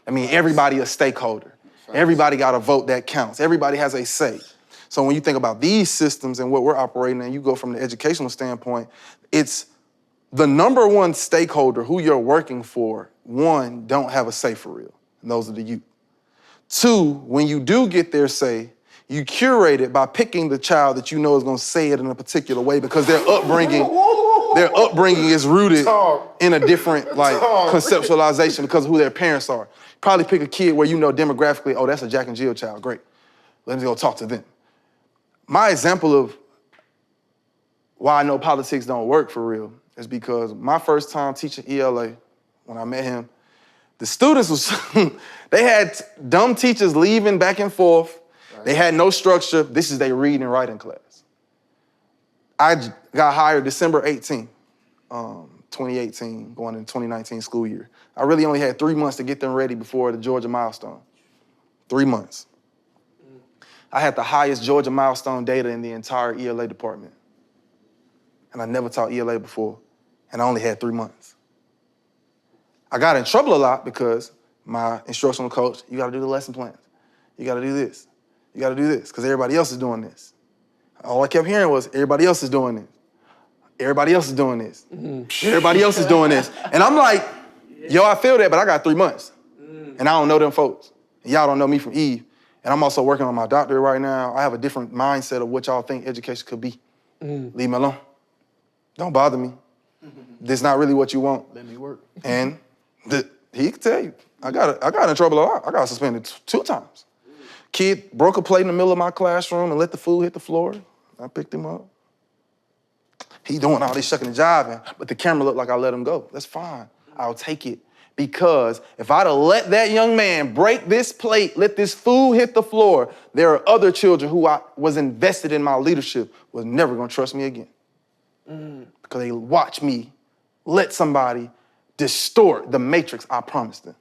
I mean, everybody a stakeholder. Everybody got a vote that counts. Everybody has a say. So when you think about these systems and what we're operating in, you go from the educational standpoint, it's the number one stakeholder who you're working for, one, don't have a say for real. And those are the youth. Two, when you do get their say, you curate it by picking the child that you know is going to say it in a particular way because their upbringing is rooted in a different conceptualization because of who their parents are. Probably pick a kid where you know demographically, oh, that's a Jack and Jill child, great. Let me go talk to them. My example of why I know politics don't work for real is because my first time teaching ELA, when I met him, the students was, they had dumb teachers leaving back and forth. They had no structure. This is their reading and writing class. I got hired December 18th, 2018, going into 2019 school year. I really only had 3 months to get them ready before the Georgia milestone. 3 months. I had the highest Georgia milestone data in the entire ELA department. And I never taught ELA before, and I only had 3 months. I got in trouble a lot because my instructional coach, you gotta do the lesson plans. You gotta do this. You gotta do this, because everybody else is doing this. All I kept hearing was, everybody else is doing this. Everybody else is doing this. Everybody else is doing this. And I'm like, yo, I feel that, but I got 3 months. And I don't know them folks. And y'all don't know me from Eve. And I'm also working on my doctorate right now. I have a different mindset of what y'all think education could be. Leave me alone. Don't bother me. This is not really what you want. Let me work. And he can tell you, I got in trouble a lot. I got suspended 2 times. Kid broke a plate in the middle of my classroom and let the food hit the floor. I picked him up. He doing all this shucking and jiving, but the camera looked like I let him go. That's fine. I'll take it. Because if I'd have let that young man break this plate, let this food hit the floor, there are other children who I was invested in my leadership was never gonna trust me again. Because they watch me let somebody distort the matrix I promised them.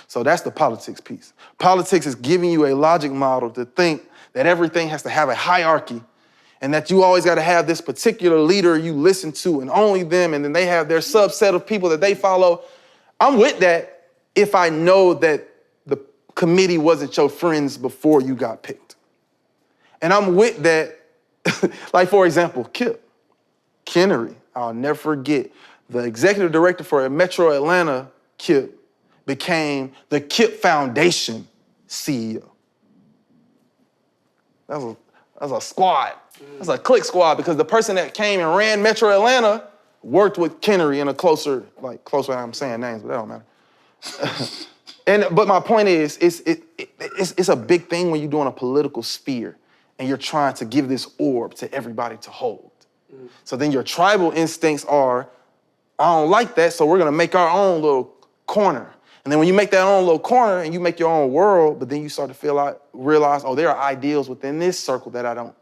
So that's the politics piece. Politics is giving you a logic model to think that everything has to have a hierarchy and that you always got to have this particular leader you listen to and only them, and then they have their subset of people that they follow. I'm with that if I know that the committee wasn't your friends before you got picked. And I'm with that, like for example, Kip Kennery, I'll never forget, the executive director for Metro Atlanta, Kip, became the Kip Foundation CEO. That was a squad. That's a click squad, because the person that came and ran Metro Atlanta worked with Kennery in a closer I'm saying names, but that don't matter. But my point is, it's a big thing when you're doing a political sphere and you're trying to give this orb to everybody to hold. So then your tribal instincts are, I don't like that, so we're gonna make our own little corner. And then when you make that own little corner and you make your own world, but then you start to realize, oh, there are ideals within this circle that I don't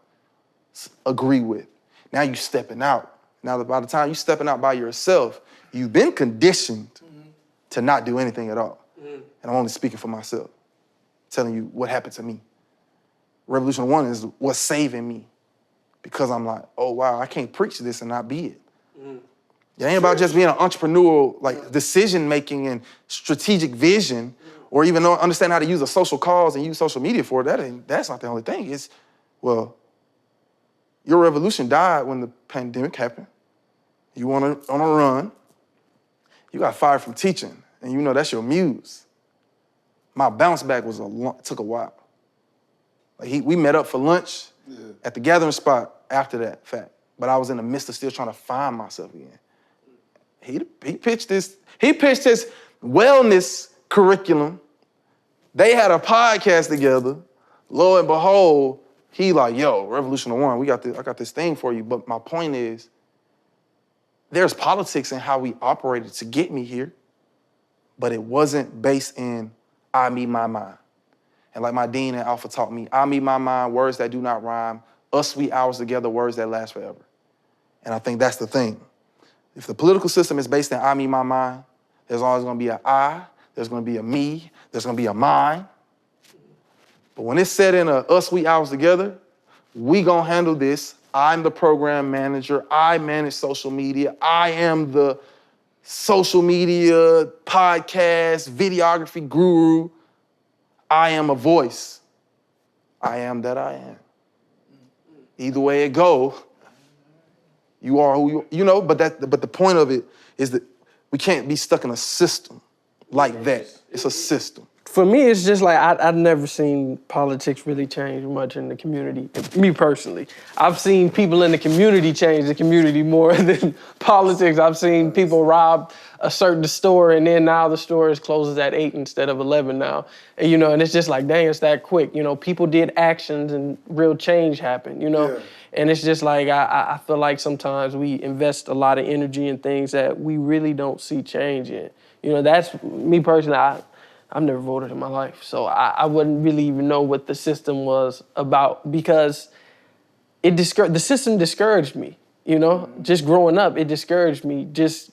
agree with. Now you stepping out. Now by the time you stepping out by yourself, you've been conditioned to not do anything at all. And I'm only speaking for myself, telling you what happened to me. Revolution 1 is what's saving me, because I'm like, oh wow, I can't preach this and not be it. It ain't about just being an entrepreneurial, decision-making and strategic vision, or even understand how to use a social cause and use social media for it. That's not the only thing. It's, well, your revolution died when the pandemic happened. You on a run. You got fired from teaching, and you know that's your muse. My bounce back took a while. We met up for lunch at the gathering spot after that fact, but I was in the midst of still trying to find myself again. He pitched his wellness curriculum. They had a podcast together. Lo and behold, he like, yo, Revolution 1, I got this thing for you. But my point is, there's politics in how we operated to get me here, but it wasn't based in I, me, my mind. And like my dean at Alpha taught me, I, me, my mind, words that do not rhyme, us sweet hours together, words that last forever. And I think that's the thing. If the political system is based in I, me, my mind, there's always gonna be an I, there's gonna be a me, there's gonna be a mine. But when it's set in a us sweet hours together, we gonna handle this. I'm the program manager, I manage social media, I am the social media, podcast, videography guru. I am a voice. I am that I am. Either way it go, you are who you know, but the point of it is that we can't be stuck in a system like that. It's a system. For me, it's just like I've never seen politics really change much in the community. Me personally, I've seen people in the community change the community more than politics. I've seen people rob a certain store, and then now the store closes at 8 instead of 11 now. And, and it's just like, dang, it's that quick. People did actions and real change happened. Yeah. And it's just like, I feel like sometimes we invest a lot of energy in things that we really don't see change in. That's me personally. I've never voted in my life, so I wouldn't really even know what the system was about, because the system discouraged me, Just growing up, it discouraged me, just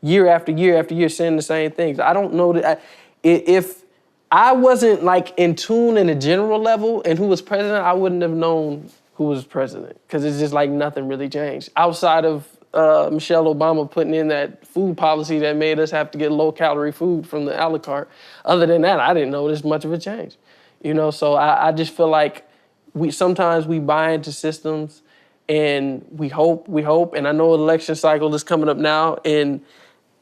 year after year after year saying the same things. I don't know that if I wasn't in tune in a general level and who was president, I wouldn't have known who was president, because it's just nothing really changed outside of Michelle Obama putting in that food policy that made us have to get low-calorie food from the a la carte. Other than that, I didn't notice much of a change. So I just feel like sometimes we buy into systems and we hope, and I know an election cycle is coming up now, and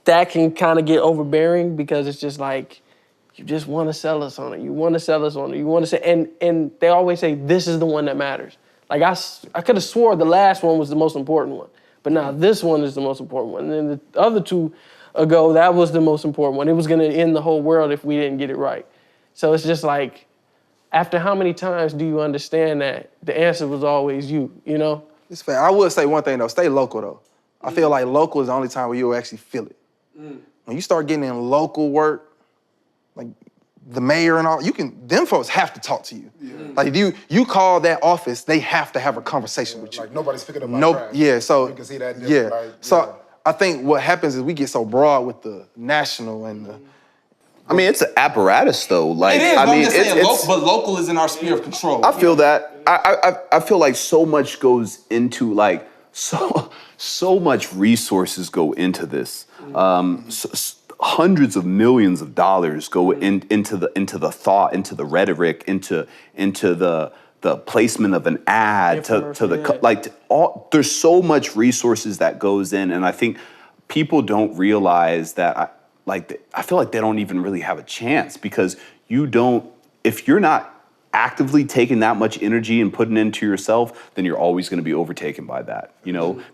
that can kind of get overbearing, because it's just you just want to sell us on it. You want to sell us on it. You want to say, and they always say, this is the one that matters. I could have swore the last one was the most important one. But now this one is the most important one. And then the other two ago, that was the most important one. It was going to end the whole world if we didn't get it right. So it's just after how many times do you understand that the answer was always you, It's fair. I would say one thing, though. Stay local, though. I feel like local is the only time where you'll actually feel it. When you start getting in local work, like the mayor and all, them folks have to talk to you. Yeah. If you call that office, they have to have a conversation with you. Nobody's picking up my trash. Yeah, so you can see that. So I think what happens is we get so broad with the national and I mean, it's an apparatus though. Like, It is, I but mean, I'm just saying, it's but local is in our sphere of control. I feel that. I feel like so much goes into like so much resources go into this. Hundreds of millions of dollars go into the thought, into the rhetoric, into the placement of an ad there's so much resources that goes in, and I think people don't realize that. I feel like they don't even really have a chance because if you're not actively taking that much energy and putting it into yourself, then you're always going to be overtaken by that,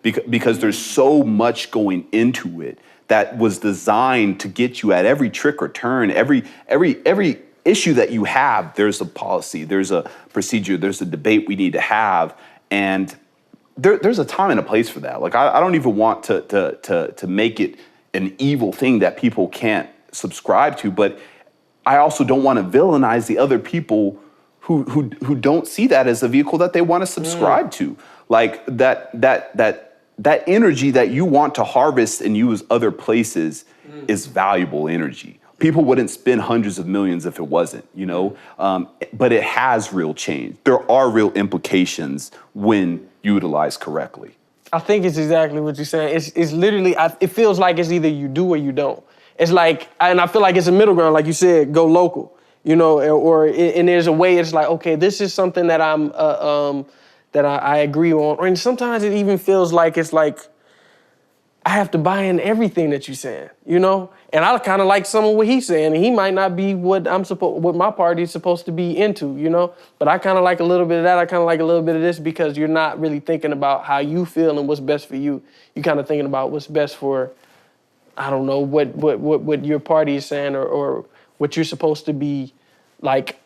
because there's so much going into it that was designed to get you at every trick or turn, every issue that you have, there's a policy, there's a procedure, there's a debate we need to have, and there's a time and a place for that. Like I don't even want to make it an evil thing that people can't subscribe to, but I also don't want to villainize the other people who don't see that as a vehicle that they want to subscribe to. Like that energy that you want to harvest and use other places is valuable energy. People wouldn't spend hundreds of millions if it wasn't, but it has real change. There are real implications when utilized correctly. I think it's exactly what you're saying. It's literally, it feels like it's either you do or you don't. It's like, and I feel like it's a middle ground, like you said, go local, and there's a way it's like, okay, this is something that I agree on. And sometimes it even feels like it's like, I have to buy in everything that you're saying, And I kind of like some of what he's saying, and he might not be what my party is supposed to be into, But I kind of like a little bit of that. I kind of like a little bit of this because you're not really thinking about how you feel and what's best for you. You're kind of thinking about what's best for, I don't know, what your party is saying or what you're supposed to be like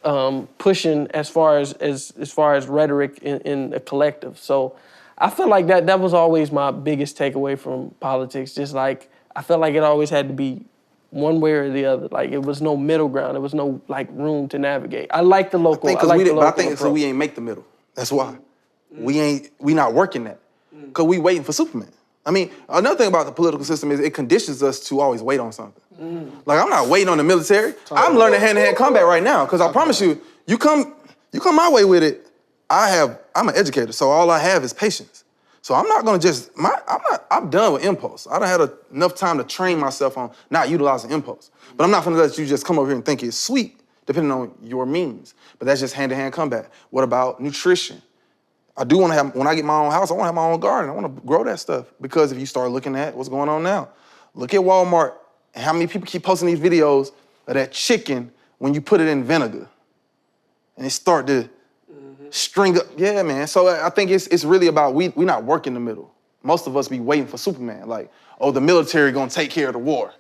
pushing as far as rhetoric in a collective. So I feel like that was always my biggest takeaway from politics. Just like, I felt like it always had to be one way or the other. Like, it was no middle ground. There was no, like, room to navigate. I like the local. I think so we ain't make the middle. That's why. We not working that. Because we waiting for Superman. I mean, another thing about the political system is it conditions us to always wait on something. Like, I'm not waiting on the military. I'm learning hand-to-hand combat right now. Because I promise you, you come my way with it, I'm an educator, so all I have is patience. So I'm not gonna I'm done with impulse. I done had enough time to train myself on not utilizing impulse. But I'm not gonna let you just come over here and think it's sweet, depending on your means. But that's just hand-to-hand combat. What about nutrition? I do wanna have, when I get my own house, I wanna have my own garden. I wanna grow that stuff. Because if you start looking at what's going on now, look at Walmart and how many people keep posting these videos of that chicken when you put it in vinegar. And it start to string up, yeah, man. So I think it's really about we not working the middle. Most of us be waiting for Superman, like, oh, the military gonna take care of the war.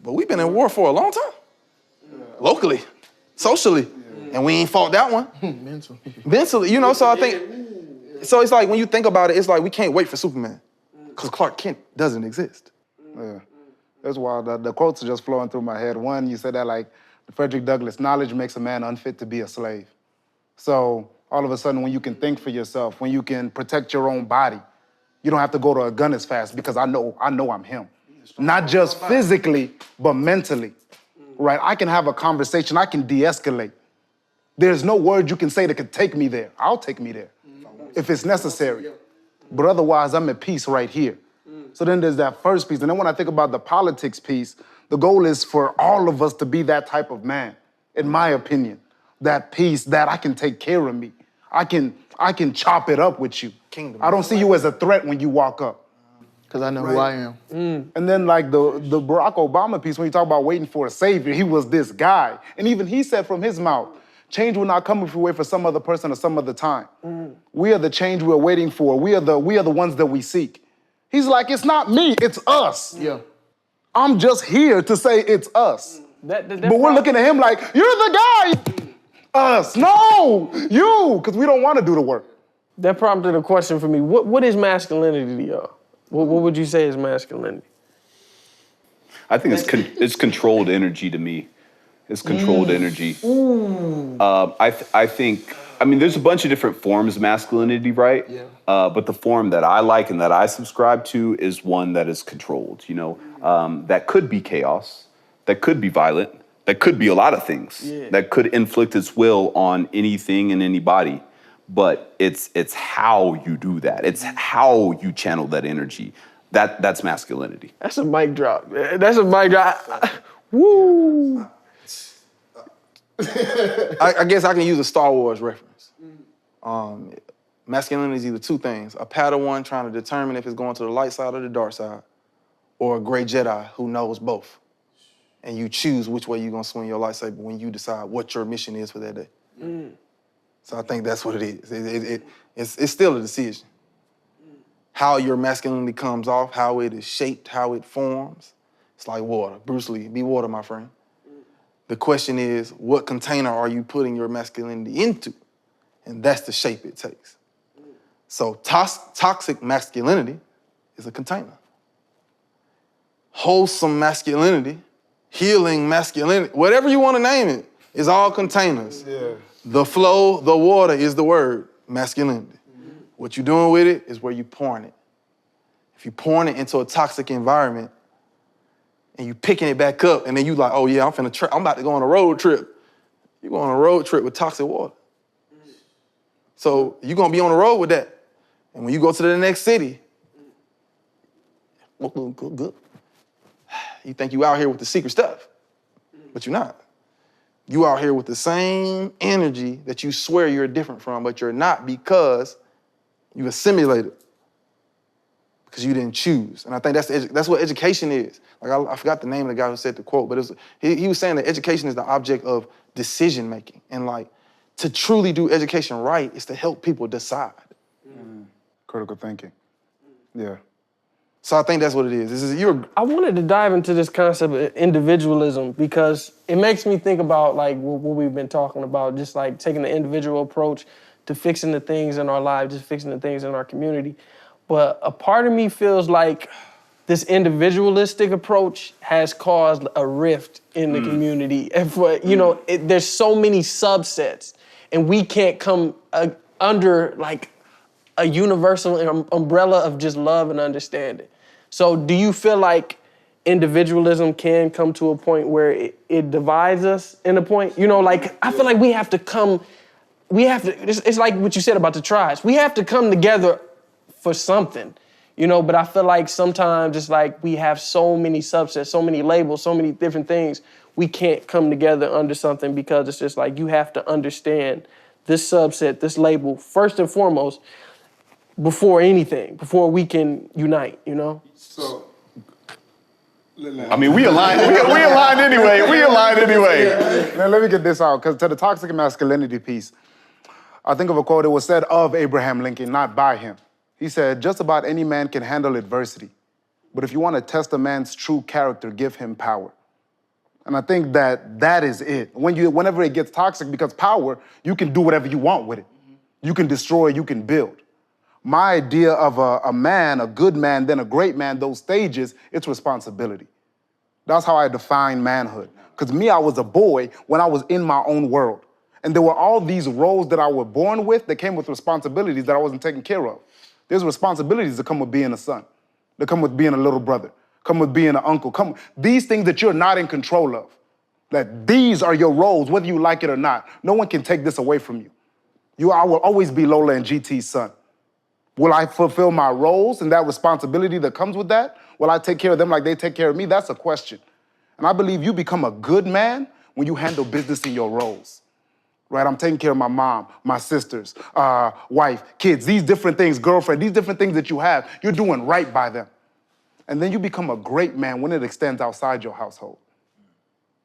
But we've been in war for a long time, locally, socially, and we ain't fought that one. Mentally, so I think, so it's like when you think about it, it's like we can't wait for Superman because Clark Kent doesn't exist. Yeah, that's why the quotes are just flowing through my head. One, you said that like Frederick Douglass, knowledge makes a man unfit to be a slave. So all of a sudden, when you can think for yourself, when you can protect your own body, you don't have to go to a gun as fast because I know I'm him. Not just physically, but mentally, right? I can have a conversation, I can de-escalate. There's no word you can say that could take me there. I'll take me there if it's necessary. But otherwise, I'm at peace right here. So then there's that first piece. And then when I think about the politics piece, the goal is for all of us to be that type of man, in my opinion. That piece that I can take care of me. I can chop it up with you. I don't see you as a threat when you walk up. Because I know who I am. And then like the Barack Obama piece, when you talk about waiting for a savior, he was this guy. And even he said from his mouth, change will not come if we wait for some other person or some other time. We are the change we're waiting for. We are the ones that we seek. He's like, it's not me, it's us. Yeah. I'm just here to say it's us. But we're looking at him like, you're the guy. Us, no, you, because we don't want to do the work. That prompted a question for me. What is masculinity to y'all? What would you say is masculinity? I think it's controlled energy to me. It's controlled energy. I think, there's a bunch of different forms of masculinity, right? Yeah. But the form that I like and that I subscribe to is one that is controlled, that could be chaos, that could be violent, that could be a lot of things. Yeah. That could inflict its will on anything and anybody. But it's how you do that. It's how you channel that energy. That's masculinity. That's a mic drop. That's a mic drop. Woo! I guess I can use a Star Wars reference. Masculinity is either two things: a Padawan trying to determine if it's going to the light side or the dark side, or a great Jedi who knows both. And you choose which way you're gonna swing your lightsaber when you decide what your mission is for that day. So I think that's what it is. It's still a decision. How your masculinity comes off, how it is shaped, how it forms. It's like water. Bruce Lee, be water, my friend. The question is, what container are you putting your masculinity into? And that's the shape it takes. So toxic masculinity is a container. Wholesome masculinity, healing masculinity, whatever you want to name it, is all containers. Yeah. The flow, the water is the word, masculinity. What you're doing with it is where you're pouring it. If you're pouring it into a toxic environment and you picking it back up and then you like, oh yeah, I'm about to go on a road trip. You're going on a road trip with toxic water. So you're gonna be on the road with that. And when you go to the next city, good. You think you out here with the secret stuff, but you're not. You out here with the same energy that you swear you're different from, but you're not because you assimilated, because you didn't choose. And I think that's what education is. Like I forgot the name of the guy who said the quote, but he was saying that education is the object of decision making. And like to truly do education right is to help people decide. Critical thinking. Yeah. So I think that's what it is. I wanted to dive into this concept of individualism because it makes me think about like what we've been talking about, just like taking the individual approach to fixing the things in our lives, just fixing the things in our community. But a part of me feels like this individualistic approach has caused a rift in the community. And for, there's so many subsets and we can't come under like a universal umbrella of just love and understanding. So do you feel like individualism can come to a point where it divides us in a point? I feel like it's like what you said about the tribes. We have to come together for something, but I feel like sometimes it's like we have so many subsets, so many labels, so many different things. We can't come together under something because it's just like you have to understand this subset, this label, first and foremost, before anything, before we can unite, So, I mean, we aligned anyway. now let me get this out, because to the toxic masculinity piece, I think of a quote that was said of Abraham Lincoln, not by him. He said, just about any man can handle adversity, but if you want to test a man's true character, give him power. And I think that is it. Whenever it gets toxic, because power, you can do whatever you want with it. You can destroy, you can build. My idea of a man, a good man, then a great man, those stages, it's responsibility. That's how I define manhood. Because I was a boy when I was in my own world. And there were all these roles that I was born with that came with responsibilities that I wasn't taking care of. There's responsibilities that come with being a son, that come with being a little brother, come with being an uncle, these things that you're not in control of. That these are your roles, whether you like it or not. No one can take this away from you. I will always be Lola and GT's son. Will I fulfill my roles and that responsibility that comes with that? Will I take care of them like they take care of me? That's a question. And I believe you become a good man when you handle business in your roles. Right? I'm taking care of my mom, my sisters, wife, kids, these different things, girlfriend, these different things that you have, you're doing right by them. And then you become a great man when it extends outside your household.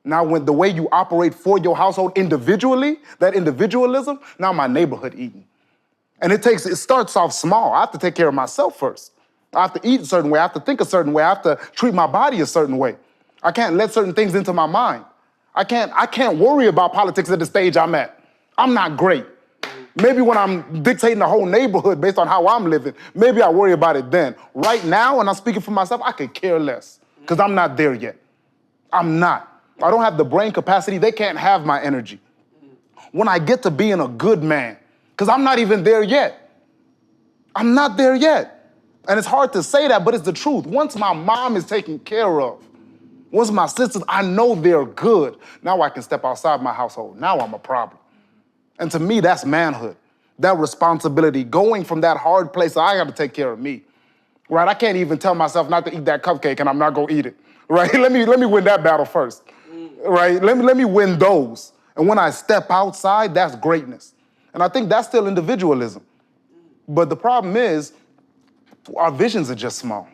Now, when the way you operate for your household individually, that individualism, now my neighborhood eating. And it starts off small. I have to take care of myself first. I have to eat a certain way. I have to think a certain way. I have to treat my body a certain way. I can't let certain things into my mind. I can't worry about politics at the stage I'm at. I'm not great. Maybe when I'm dictating the whole neighborhood based on how I'm living, maybe I worry about it then. Right now, when I'm speaking for myself, I could care less because I'm not there yet. I'm not. I don't have the brain capacity. They can't have my energy. When I get to being a good man, because I'm not even there yet. I'm not there yet. And it's hard to say that, but it's the truth. Once my mom is taken care of, Once my sisters, I know they're good. Now I can step outside my household. Now I'm a problem. And to me, that's manhood. That responsibility, going from that hard place, I gotta take care of me. Right? I can't even tell myself not to eat that cupcake and I'm not gonna eat it. Right? Let me win that battle first. Right? Let me win those. And when I step outside, that's greatness. And I think that's still individualism. But the problem is, our visions are just small.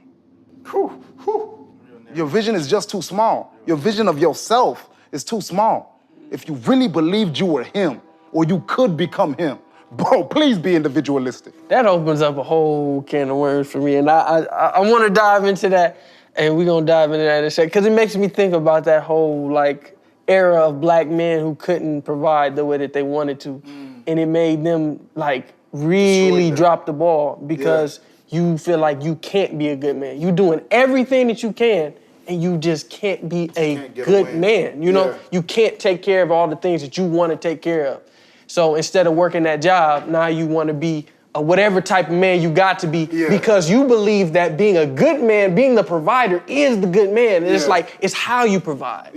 Your vision is just too small. Your vision of yourself is too small. If you really believed you were him, or you could become him, bro, please be individualistic. That opens up a whole can of worms for me, and I want to dive into that, and we're gonna dive into that in a second, because it makes me think about that whole like era of black men who couldn't provide the way that they wanted to, and it made them like really drop the ball because you feel like you can't be a good man. You're doing everything that you can, and you just can't be a good man. You know, you can't take care of all the things that you want to take care of. So instead of working that job, now you want to be a whatever type of man you got to be because you believe that being a good man, being the provider is the good man. And it's like, it's how you provide.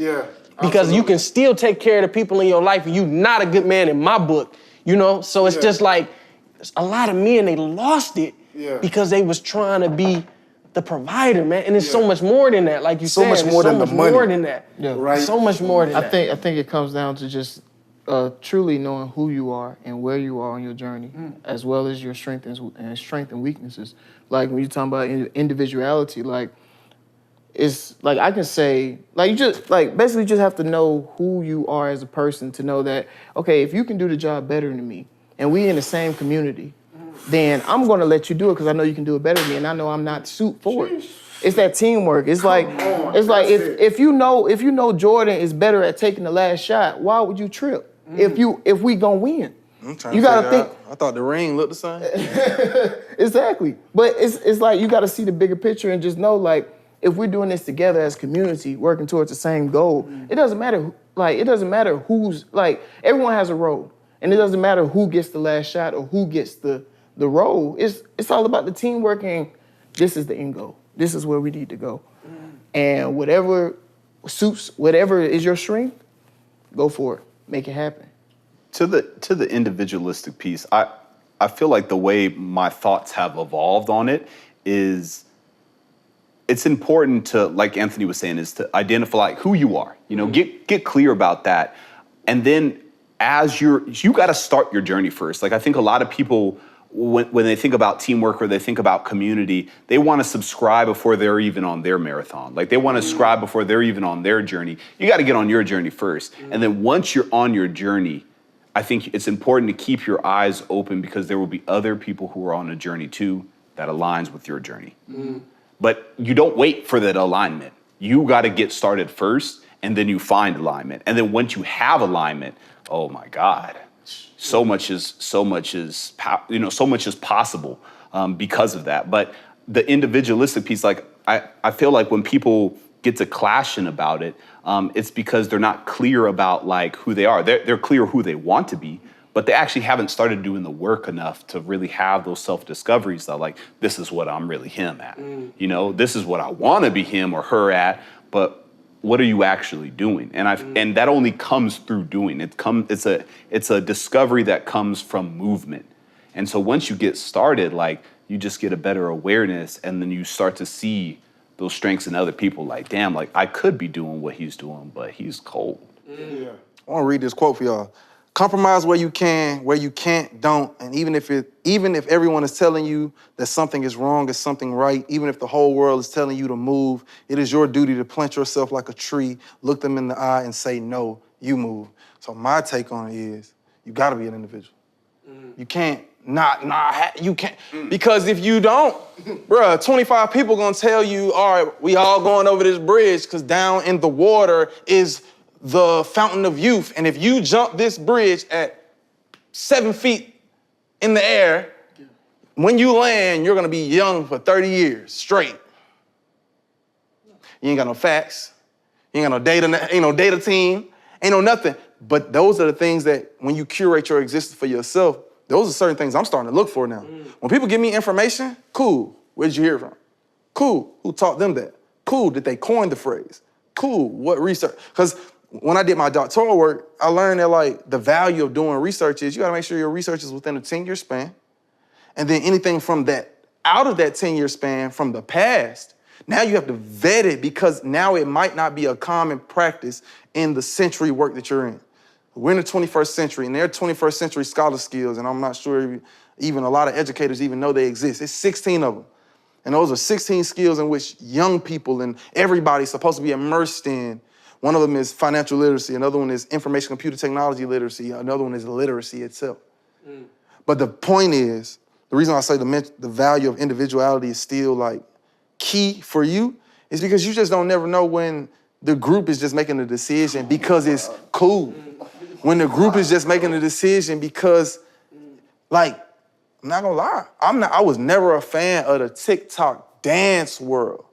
Because you can still take care of the people in your life and you're not a good man in my book, you know? So it's just like, a lot of men, they lost it because they was trying to be the provider, man. And it's so much more than that, like you said. So much more than the money. More than that. Right? So much more than that. I think it comes down to just truly knowing who you are and where you are on your journey, as well as your strengths and weaknesses. Like when you're talking about individuality, like it's like I can say, like you just like basically just have to know who you are as a person to know that, okay, if you can do the job better than me and we in the same community, then I'm gonna let you do it because I know you can do it better than me and I know I'm not suited for it. It's that teamwork. It's like if you know Jordan is better at taking the last shot, why would you trip? If we gonna win, you gotta think. I thought the ring looked the same. Exactly, but it's like you gotta see the bigger picture and just know like if we're doing this together as community, working towards the same goal, it doesn't matter. Like it doesn't matter who's like everyone has a role, and it doesn't matter who gets the last shot or who gets the role. It's all about the teamwork and this is the end goal. This is where we need to go, and whatever suits, whatever is your strength, go for it. Make it happen. To the individualistic piece, I feel like the way my thoughts have evolved on it is it's important to, like Anthony was saying, is to identify like who you are. You know, get clear about that. And then as you got to start your journey first. Like I think a lot of people when they think about teamwork or they think about community, they want to subscribe before they're even on their marathon. Like they want to subscribe before they're even on their journey. You got to get on your journey first. And then once you're on your journey, I think it's important to keep your eyes open because there will be other people who are on a journey too that aligns with your journey. But you don't wait for that alignment. You got to get started first and then you find alignment. And then once you have alignment, oh my God. So much is possible because of that. But the individualistic piece, like I feel like when people get to clashing about it, it's because they're not clear about like who they are. They're clear who they want to be, but they actually haven't started doing the work enough to really have those self-discoveries that like, this is what I'm really him at. You know, this is what I want to be him or her at, but what are you actually doing? And that only comes through doing. It's a discovery that comes from movement. And so once you get started, like you just get a better awareness and then you start to see those strengths in other people like, damn, like I could be doing what he's doing, but he's cold. I want to read this quote for y'all. Compromise where you can, where you can't, don't. And even if everyone is telling you that something is wrong, is something right, even if the whole world is telling you to move, it is your duty to plant yourself like a tree, look them in the eye and say, no, you move. So my take on it is, you gotta be an individual. You can't you can't. Because if you don't, bruh, 25 people gonna tell you, all right, we all going over this bridge because down in the water is the fountain of youth. And if you jump this bridge at 7 feet in the air, when you land, you're gonna be young for 30 years straight. You ain't got no facts. You ain't got no data, ain't no data team, ain't no nothing. But those are the things that when you curate your existence for yourself, those are certain things I'm starting to look for now. When people give me information, cool, where'd you hear it from? Cool, who taught them that? Cool, did they coin the phrase? cool, what research? Because when I did my doctoral work, I learned that like the value of doing research is you gotta make sure your research is within a 10-year span. And then anything from that, out of that 10-year span from the past, now you have to vet it because now it might not be a common practice in the century work that you're in. We're in the 21st century and there are 21st century scholar skills, and I'm not sure even a lot of educators even know they exist. It's 16 of them. And those are 16 skills in which young people and everybody's supposed to be immersed in. One of them is financial literacy, another one is information computer technology literacy, another one is literacy itself. But the point is, the reason I say the value of individuality is still like key for you is because you just don't never know when the group is just making a decision because it's cool. When the group is just making a decision because, like, I'm not gonna lie, I was never a fan of the TikTok dance world.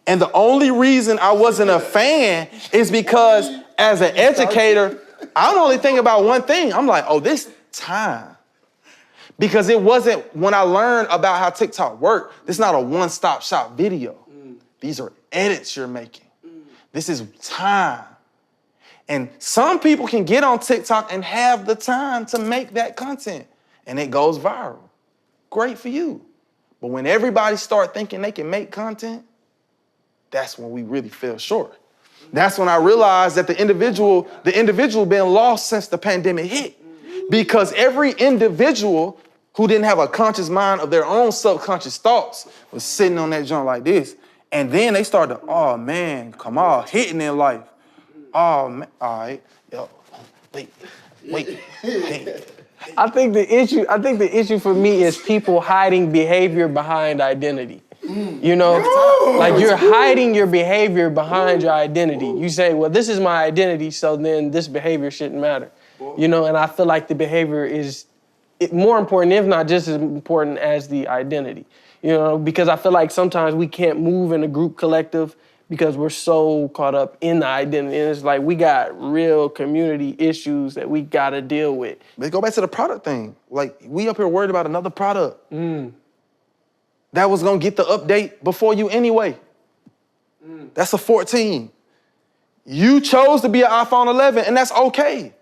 And the only reason I wasn't a fan is because as an educator, I'm only thinking about one thing. I'm like, oh, this time. Because it wasn't, when I learned about how TikTok worked, this is not a one-stop shop video. These are edits you're making. This is time. And some people can get on TikTok and have the time to make that content and it goes viral. Great for you. But when everybody start thinking they can make content, that's when we really fell short. That's when I realized that the individual been lost since the pandemic hit. Because every individual who didn't have a conscious mind of their own subconscious thoughts was sitting on that joint like this. And then they started, oh man, come on, hitting in life. Oh man, all right, yo, wait. I think the issue for me is people hiding behavior behind identity. You know, like you're hiding your behavior behind your identity. You say, well, this is my identity, so then this behavior shouldn't matter. You know, and I feel like the behavior is more important, if not just as important as the identity. You know, because I feel like sometimes we can't move in a group collective because we're so caught up in the identity. And it's like we got real community issues that we gotta deal with. Let's go back to the product thing. Like, we up here worried about another product that was gonna get the update before you anyway. That's a 14. You chose to be an iPhone 11, and that's okay.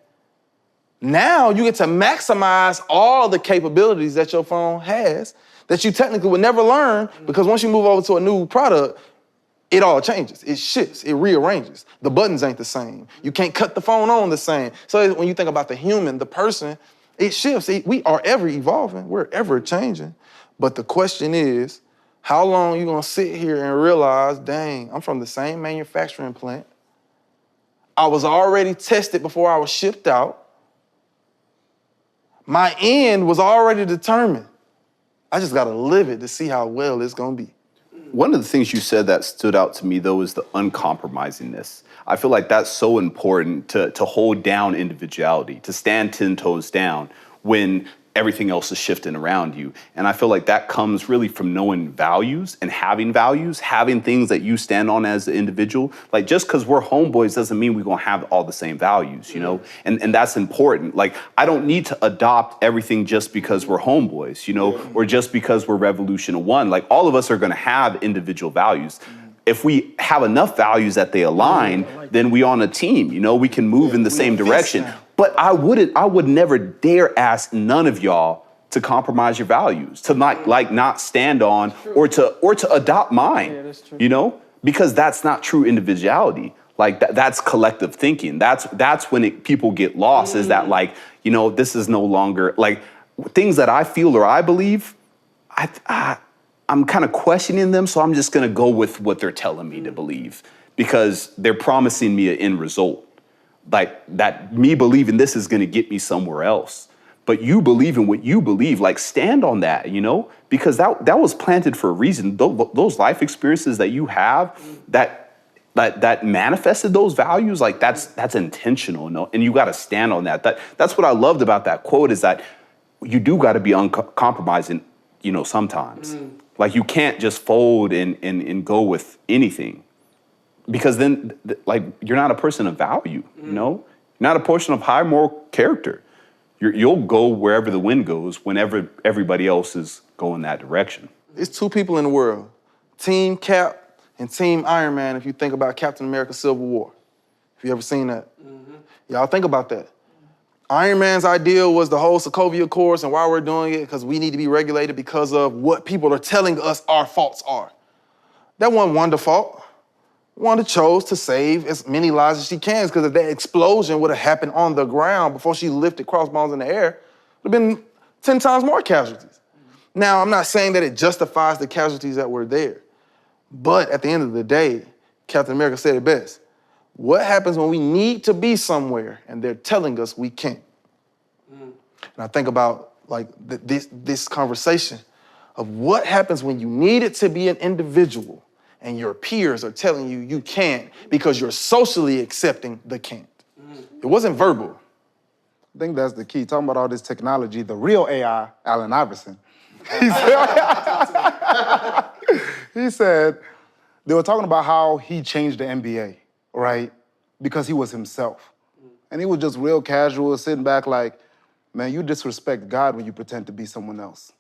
Now you get to maximize all the capabilities that your phone has that you technically would never learn because once you move over to a new product, it all changes, it shifts, it rearranges. The buttons ain't the same. You can't cut the phone on the same. So when you think about the human, the person, it shifts. We are ever evolving, we're ever changing. But the question is, how long you gonna sit here and realize, dang, I'm from the same manufacturing plant. I was already tested before I was shipped out. My end was already determined. I just gotta live it to see how well it's gonna be. One of the things you said that stood out to me, though, is the uncompromisingness. I feel like that's so important to hold down individuality, to stand 10 toes down when everything else is shifting around you. And I feel like that comes really from knowing values, having things that you stand on as an individual. Like, just because we're homeboys doesn't mean we're gonna have all the same values, you know? And that's important. Like, I don't need to adopt everything just because we're homeboys, you know, or just because we're Revolution One. Like, all of us are gonna have individual values. If we have enough values that they align, then we on a team, you know, we can move in the same direction. But I would never dare ask none of y'all to compromise your values, to not stand on or to adopt mine, you know, because that's not true individuality. Like that's collective thinking. That's when people get lost, is that, like, you know, this is no longer like things that I feel or I believe. I'm kind of questioning them, so I'm just gonna go with what they're telling me to believe because they're promising me an end result. Like that, me believing this is gonna get me somewhere else. But you believe in what you believe, like stand on that, you know? Because that was planted for a reason. Those life experiences that you have that manifested those values, like that's intentional, you know? And you gotta stand on that. That's what I loved about that quote, is that you do gotta be uncompromising, you know, sometimes. Like you can't just fold and go with anything. Because then, like, you're not a person of value, you know? You're not a person of high moral character. You'll go wherever the wind goes whenever everybody else is going that direction. It's two people in the world, Team Cap in Team Iron Man, if you think about Captain America Civil War. If you ever seen that. Y'all think about that. Iron Man's ideal was the whole Sokovia Accords and why we're doing it, because we need to be regulated because of what people are telling us our faults are. That wasn't Wanda fault. Wanda chose to save as many lives as she can, because if that explosion would have happened on the ground before she lifted crossbones in the air, it would have been 10 times more casualties. Now, I'm not saying that it justifies the casualties that were there, but at the end of the day, Captain America said it best. What happens when we need to be somewhere and they're telling us we can't? And I think about like this conversation of what happens when you need it to be an individual and your peers are telling you you can't because you're socially accepting the can't. It wasn't verbal. I think that's the key. Talking about all this technology, the real AI, Allen Iverson, he said, he said they were talking about how he changed the NBA, right? Because he was himself. And he was just real casual, sitting back like, man, you disrespect God when you pretend to be someone else,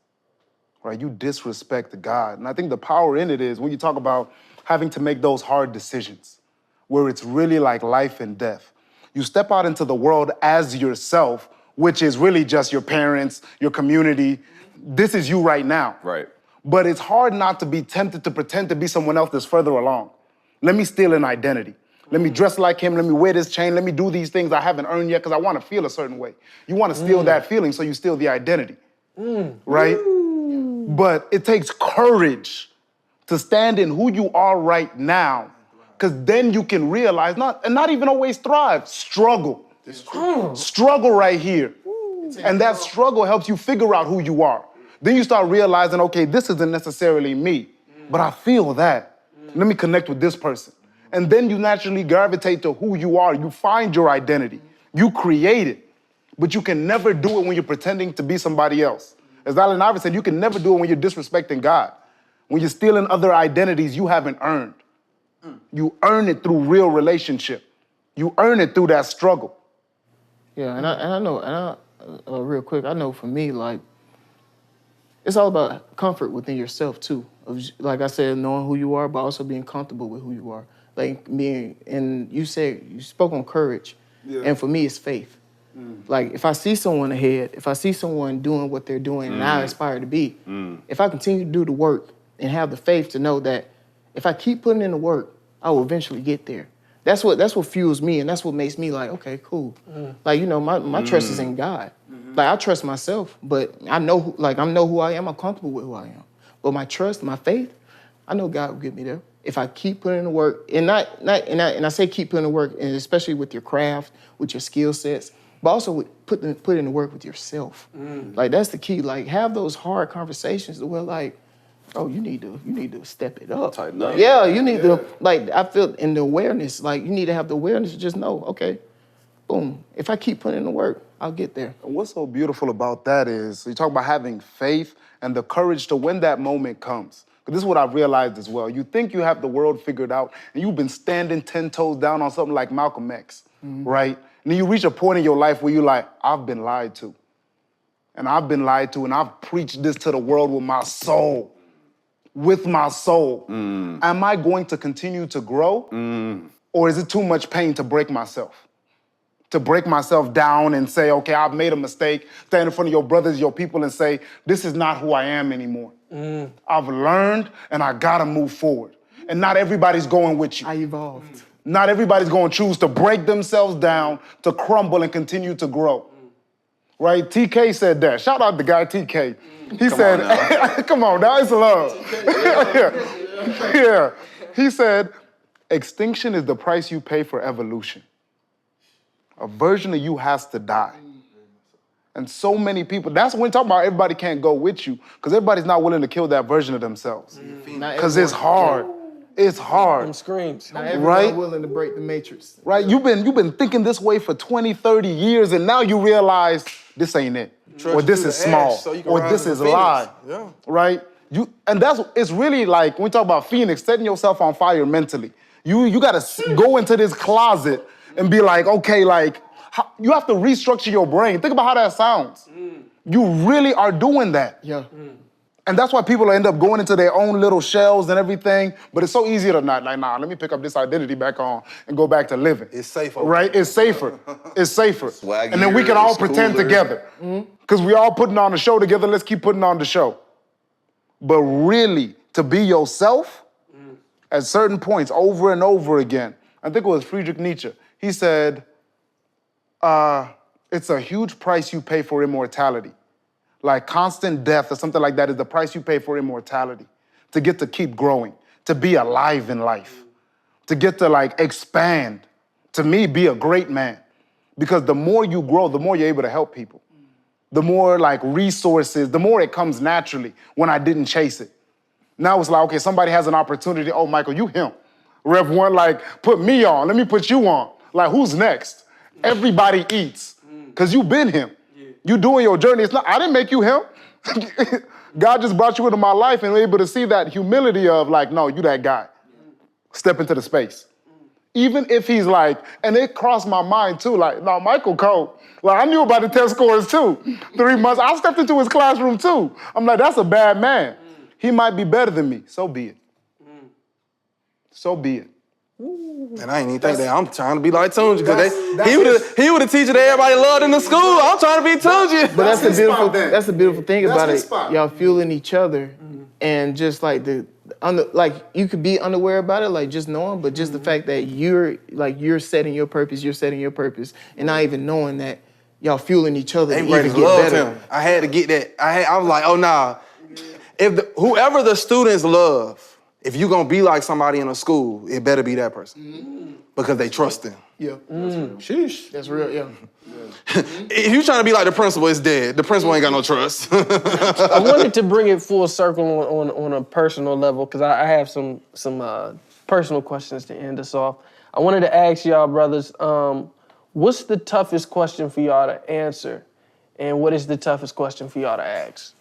right? You disrespect God. And I think the power in it is when you talk about having to make those hard decisions, where it's really like life and death. You step out into the world as yourself, which is really just your parents, your community. This is you right now. Right. But it's hard not to be tempted to pretend to be someone else that's further along. Let me steal an identity. Let me dress like him. Let me wear this chain. Let me do these things I haven't earned yet because I want to feel a certain way. You want to steal that feeling, so you steal the identity, right? But it takes courage to stand in who you are right now, because then you can realize, not even always thrive, struggle. Struggle right here. And that struggle helps you figure out who you are. Then you start realizing, okay, this isn't necessarily me, but I feel that. Let me connect with this person. And then you naturally gravitate to who you are. You find your identity. You create it. But you can never do it when you're pretending to be somebody else. As Allen Iverson said, you can never do it when you're disrespecting God. When you're stealing other identities you haven't earned. You earn it through real relationship. You earn it through that struggle. Yeah, and I know, real quick, I know for me, like, it's all about comfort within yourself too. Like I said, knowing who you are, but also being comfortable with who you are. Like and you spoke on courage, and for me, it's faith. Like if I see someone ahead, if I see someone doing what they're doing, and I aspire to be, if I continue to do the work and have the faith to know that if I keep putting in the work, I will eventually get there. That's what fuels me, and that's what makes me like, okay, cool. Like, you know, my trust is in God. Like, I trust myself, but I know who I am. I'm comfortable with who I am. But my trust, my faith, I know God will get me there if I keep putting in the work. And I say keep putting in the work, and especially with your craft, with your skill sets, but also with put in the work with yourself. Like, that's the key. Like, have those hard conversations where, like, oh, you need to step it up. Tighten up. Yeah, you need to, like, I feel in the awareness, like, you need to have the awareness to just know, okay, boom, if I keep putting in the work, I'll get there. And what's so beautiful about that is, you talk about having faith and the courage to when that moment comes. Because this is what I've realized as well. You think you have the world figured out, and you've been standing 10 toes down on something like Malcolm X, right? And then you reach a point in your life where you're like, I've been lied to. And I've been lied to, and I've preached this to the world with my soul. With my soul. Am I going to continue to grow? Or is it too much pain to break myself? To break myself down and say, okay, I've made a mistake, stand in front of your brothers, your people, and say, this is not who I am anymore. I've learned, and I gotta move forward. And not everybody's going with you. I evolved. Not everybody's gonna choose to break themselves down, to crumble and continue to grow. Right? TK said that. Shout out the guy TK. He said, come on, now it's love. Yeah. He said, extinction is the price you pay for evolution. A version of you has to die. And so many people, that's when we talk about everybody can't go with you, because everybody's not willing to kill that version of themselves. Because it's hard. It's hard. Them screams. Not everyone willing to break the matrix. Right? You've been thinking this way for 20, 30 years, and now you realize this ain't it. Or this is small. Or this is lie. Yeah. Right? It's really like, when we talk about Phoenix, setting yourself on fire mentally. You gotta go into this closet and be like, okay, like, you have to restructure your brain. Think about how that sounds. You really are doing that. Yeah. And that's why people end up going into their own little shells and everything. But it's so easy to not, like, nah, let me pick up this identity back on and go back to living. It's safer. Right? It's safer. It's safer. Swaggier, And then we can all it's pretend cooler. together. Because we all putting on the show together, let's keep putting on the show. But really, to be yourself, at certain points, over and over again, I think it was Friedrich Nietzsche, he said, it's a huge price you pay for immortality. Like constant death or something like that is the price you pay for immortality. To get to keep growing, to be alive in life, to get to like expand, to me, be a great man. Because the more you grow, the more you're able to help people. The more like resources, the more it comes naturally when I didn't chase it. Now it's like, okay, somebody has an opportunity. Oh, Michael, you him. Rev 1, like, put me on. Let me put you on. Like, who's next? Everybody eats. Because you've been him. You doing your journey. It's not, I didn't make you him. God just brought you into my life and we're able to see that humility of like, no, you that guy. Step into the space. Even if he's like, and it crossed my mind too, like, no, Michael Cole, like I knew about the test scores too. 3 months, I stepped into his classroom too. I'm like, that's a bad man. He might be better than me. So be it. So be it. And I ain't even think that. I'm trying to be like Tunji because he would have teacher that everybody loved in the school. I'm trying to be Tunji. But that's the beautiful thing about his it. spot. Y'all fueling each other, and just like like you could be unaware about it, like just knowing, but just the fact that you're setting your purpose, and not even knowing that y'all fueling each other to Everybody even get loved better. him. I had to get that. I was like, oh nah. If whoever the students love, if you gonna be like somebody in a school, it better be that person because they trust them. Yeah. Sheesh. That's real. Yeah. If you trying to be like the principal, it's dead. The principal ain't got no trust. I wanted to bring it full circle on a personal level because I have some personal questions to end us off. I wanted to ask y'all, brothers, what's the toughest question for y'all to answer, and what is the toughest question for y'all to ask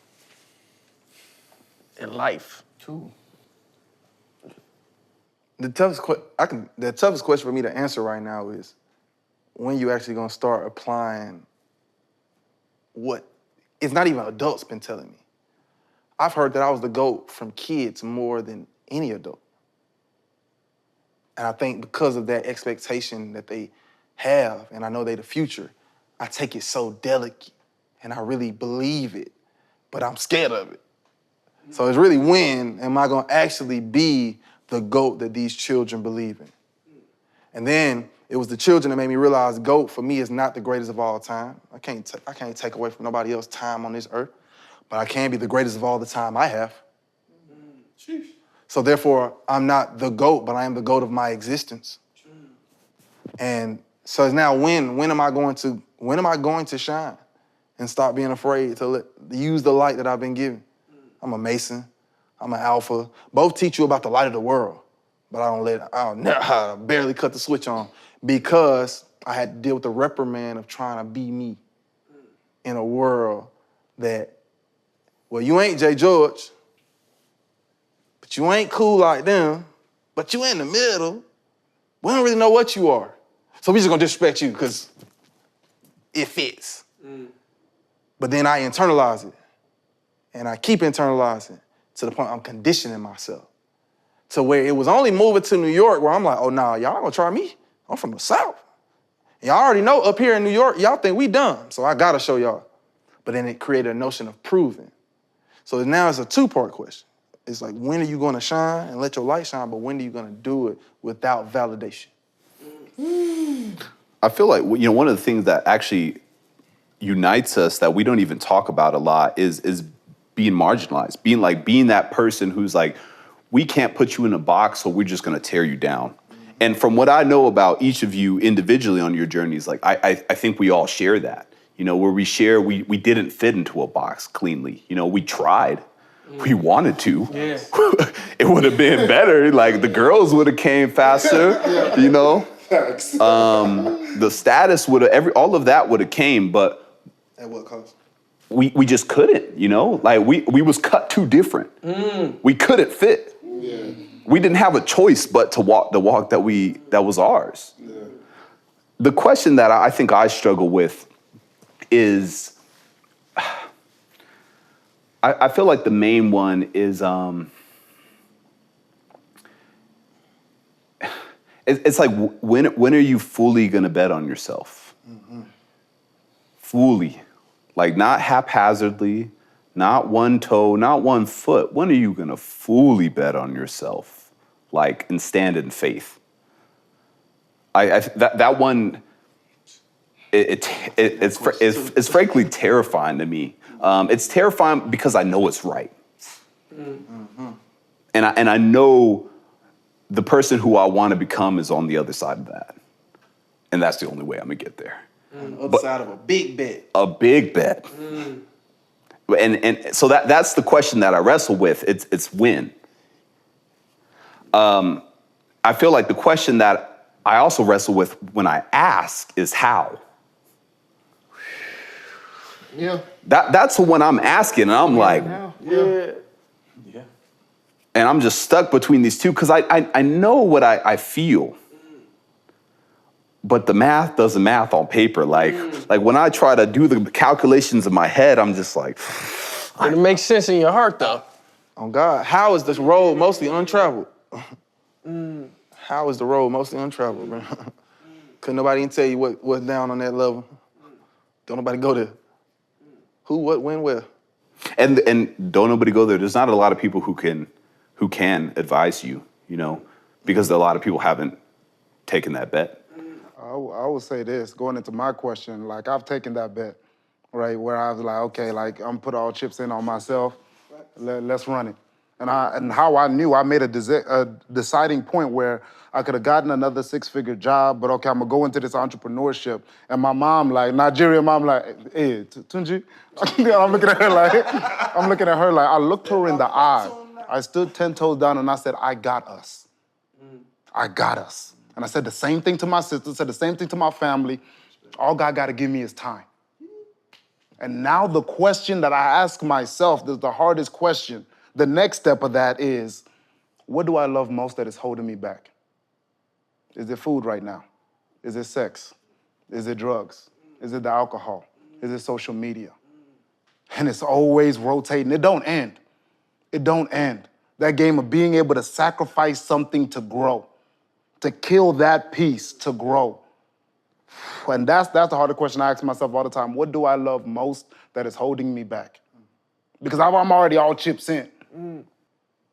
in life? True. The toughest question for me to answer right now is when you actually gonna start applying what it's not even adults been telling me. I've heard that I was the GOAT from kids more than any adult. And I think because of that expectation that they have, and I know they the future, I take it so delicate and I really believe it, but I'm scared of it. So it's really when am I gonna actually be the GOAT that these children believe in? And then it was the children that made me realize GOAT for me is not the greatest of all time. I can't take away from nobody else's time on this earth, but I can be the greatest of all the time I have. So therefore, I'm not the GOAT, but I am the GOAT of my existence. And so it's now when am I going to shine and stop being afraid to use the light that I've been given? I'm a Mason. I'm an Alpha. Both teach you about the light of the world, but I barely cut the switch on because I had to deal with the reprimand of trying to be me in a world that, well, you ain't Jay George, but you ain't cool like them, but you in the middle. We don't really know what you are. So we just gonna disrespect you because it fits. But then I internalize it, and I keep internalizing to the point I'm conditioning myself to where it was only moving to New York where I'm like, oh, nah, y'all not gonna try me. I'm from the South. Y'all already know up here in New York, y'all think we done, so I gotta show y'all. But then it created a notion of proving. So now it's a two-part question. It's like, when are you gonna shine and let your light shine, but when are you gonna do it without validation? I feel like, one of the things that actually unites us that we don't even talk about a lot is being marginalized, being that person who's like, we can't put you in a box, so we're just gonna tear you down. And from what I know about each of you individually on your journeys, like I think we all share that, where we didn't fit into a box cleanly. We tried, we wanted to. Yeah. It would have been better. Like the girls would have came faster, the status would have, all of that would have came, but At what cost? we just couldn't, like we was cut too different. We couldn't fit. Yeah. We didn't have a choice but to walk the walk that was ours. Yeah. The question that I think I struggle with is I feel like the main one is it's like when are you fully gonna bet on yourself? Mm-hmm. Fully, like not haphazardly, not one toe, not one foot. When are you gonna fully bet on yourself, like and stand in faith? That one. It's frankly terrifying to me. It's terrifying because I know it's right, and I know the person who I want to become is on the other side of that, and that's the only way I'm gonna get there. On the other side of a big bet. A big bet, and so that's the question that I wrestle with. It's when. I feel like the question that I also wrestle with when I ask is how. Yeah. That's the one I'm asking, and I'm like, Yeah. and I'm just stuck between these two because I know what I feel, but the math doesn't math on paper. Like when I try to do the calculations in my head, I'm just like, But it makes sense in your heart, though. On God, how is this road mostly untraveled? How is the road mostly untraveled, man? Couldn't nobody even tell you what's down on that level. Don't nobody go there. Who, what, when, where? and don't nobody go there. There's not a lot of people who can advise you, because a lot of people haven't taken that bet. I would say this, going into my question, like I've taken that bet, right? Where I was like, okay, like I'm put all chips in on myself, let's run it. And how I knew, I made a deciding point where I could have gotten another 6-figure job, but okay, I'm gonna go into this entrepreneurship. And my mom, like, Nigerian mom, like, hey, Tunji? I'm looking at her like, I looked her in the eye. I stood 10 toes down and I said, I got us. I got us. And I said the same thing to my sister, said the same thing to my family. All God gotta give me is time. And now the question that I ask myself, this is the hardest question. The next step of that is, what do I love most that is holding me back? Is it food right now? Is it sex? Is it drugs? Is it the alcohol? Is it social media? And it's always rotating. It don't end. It don't end. That game of being able to sacrifice something to grow, to kill that piece to grow. And that's the hardest question I ask myself all the time. What do I love most that is holding me back? Because I'm already all chips in.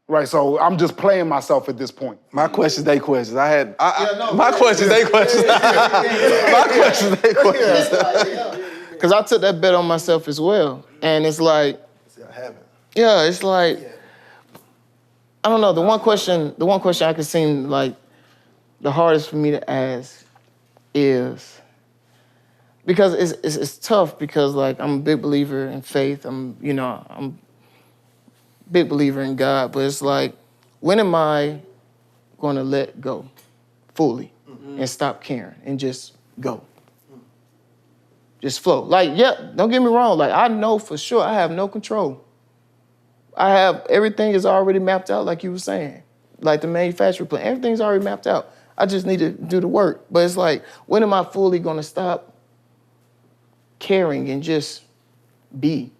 Right, so I'm just playing myself at this point. My questions, they questions. My questions, they questions. My questions, they questions. Because I took that bet on myself as well. And it's like, yeah, it's like, I don't know, the one question I can seem like the hardest for me to ask is, because it's tough because like I'm a big believer in faith. I'm a big believer in God, but it's like, when am I going to let go fully and stop caring and just go? Just flow. Like, yeah, don't get me wrong. Like, I know for sure I have no control. Everything is already mapped out, like you were saying. Like the manufacturing plant, everything's already mapped out. I just need to do the work. But it's like, when am I fully going to stop caring and just be?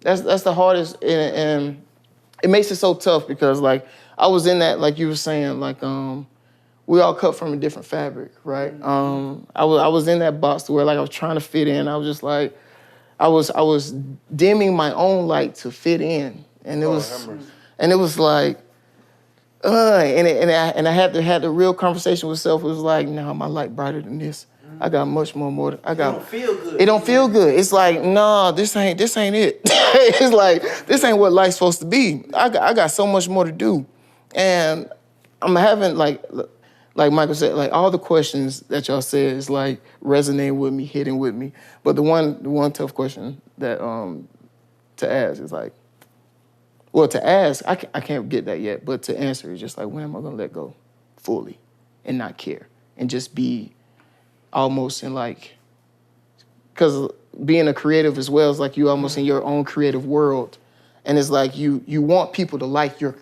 That's the hardest, and it makes it so tough because like I was in that, like you were saying, like we all cut from a different fabric, right? I was in that box to where like I was trying to fit in. I was just like, I was dimming my own light to fit in, and it was like, and I had the real conversation with self. It was like, no, my light brighter than this. I got much more. I got. It don't feel good. It don't feel good. It's like, no, this ain't it. It's like, this ain't what life's supposed to be. I got so much more to do, and I'm having like Michael said, like all the questions that y'all said is like resonating with me, hitting with me. But the one tough question that to ask is like, well, to ask, I can't get that yet, but to answer is just like, when am I gonna let go fully and not care and just be almost in like, because being a creative as well is like you almost in your own creative world, and it's like you want people to like your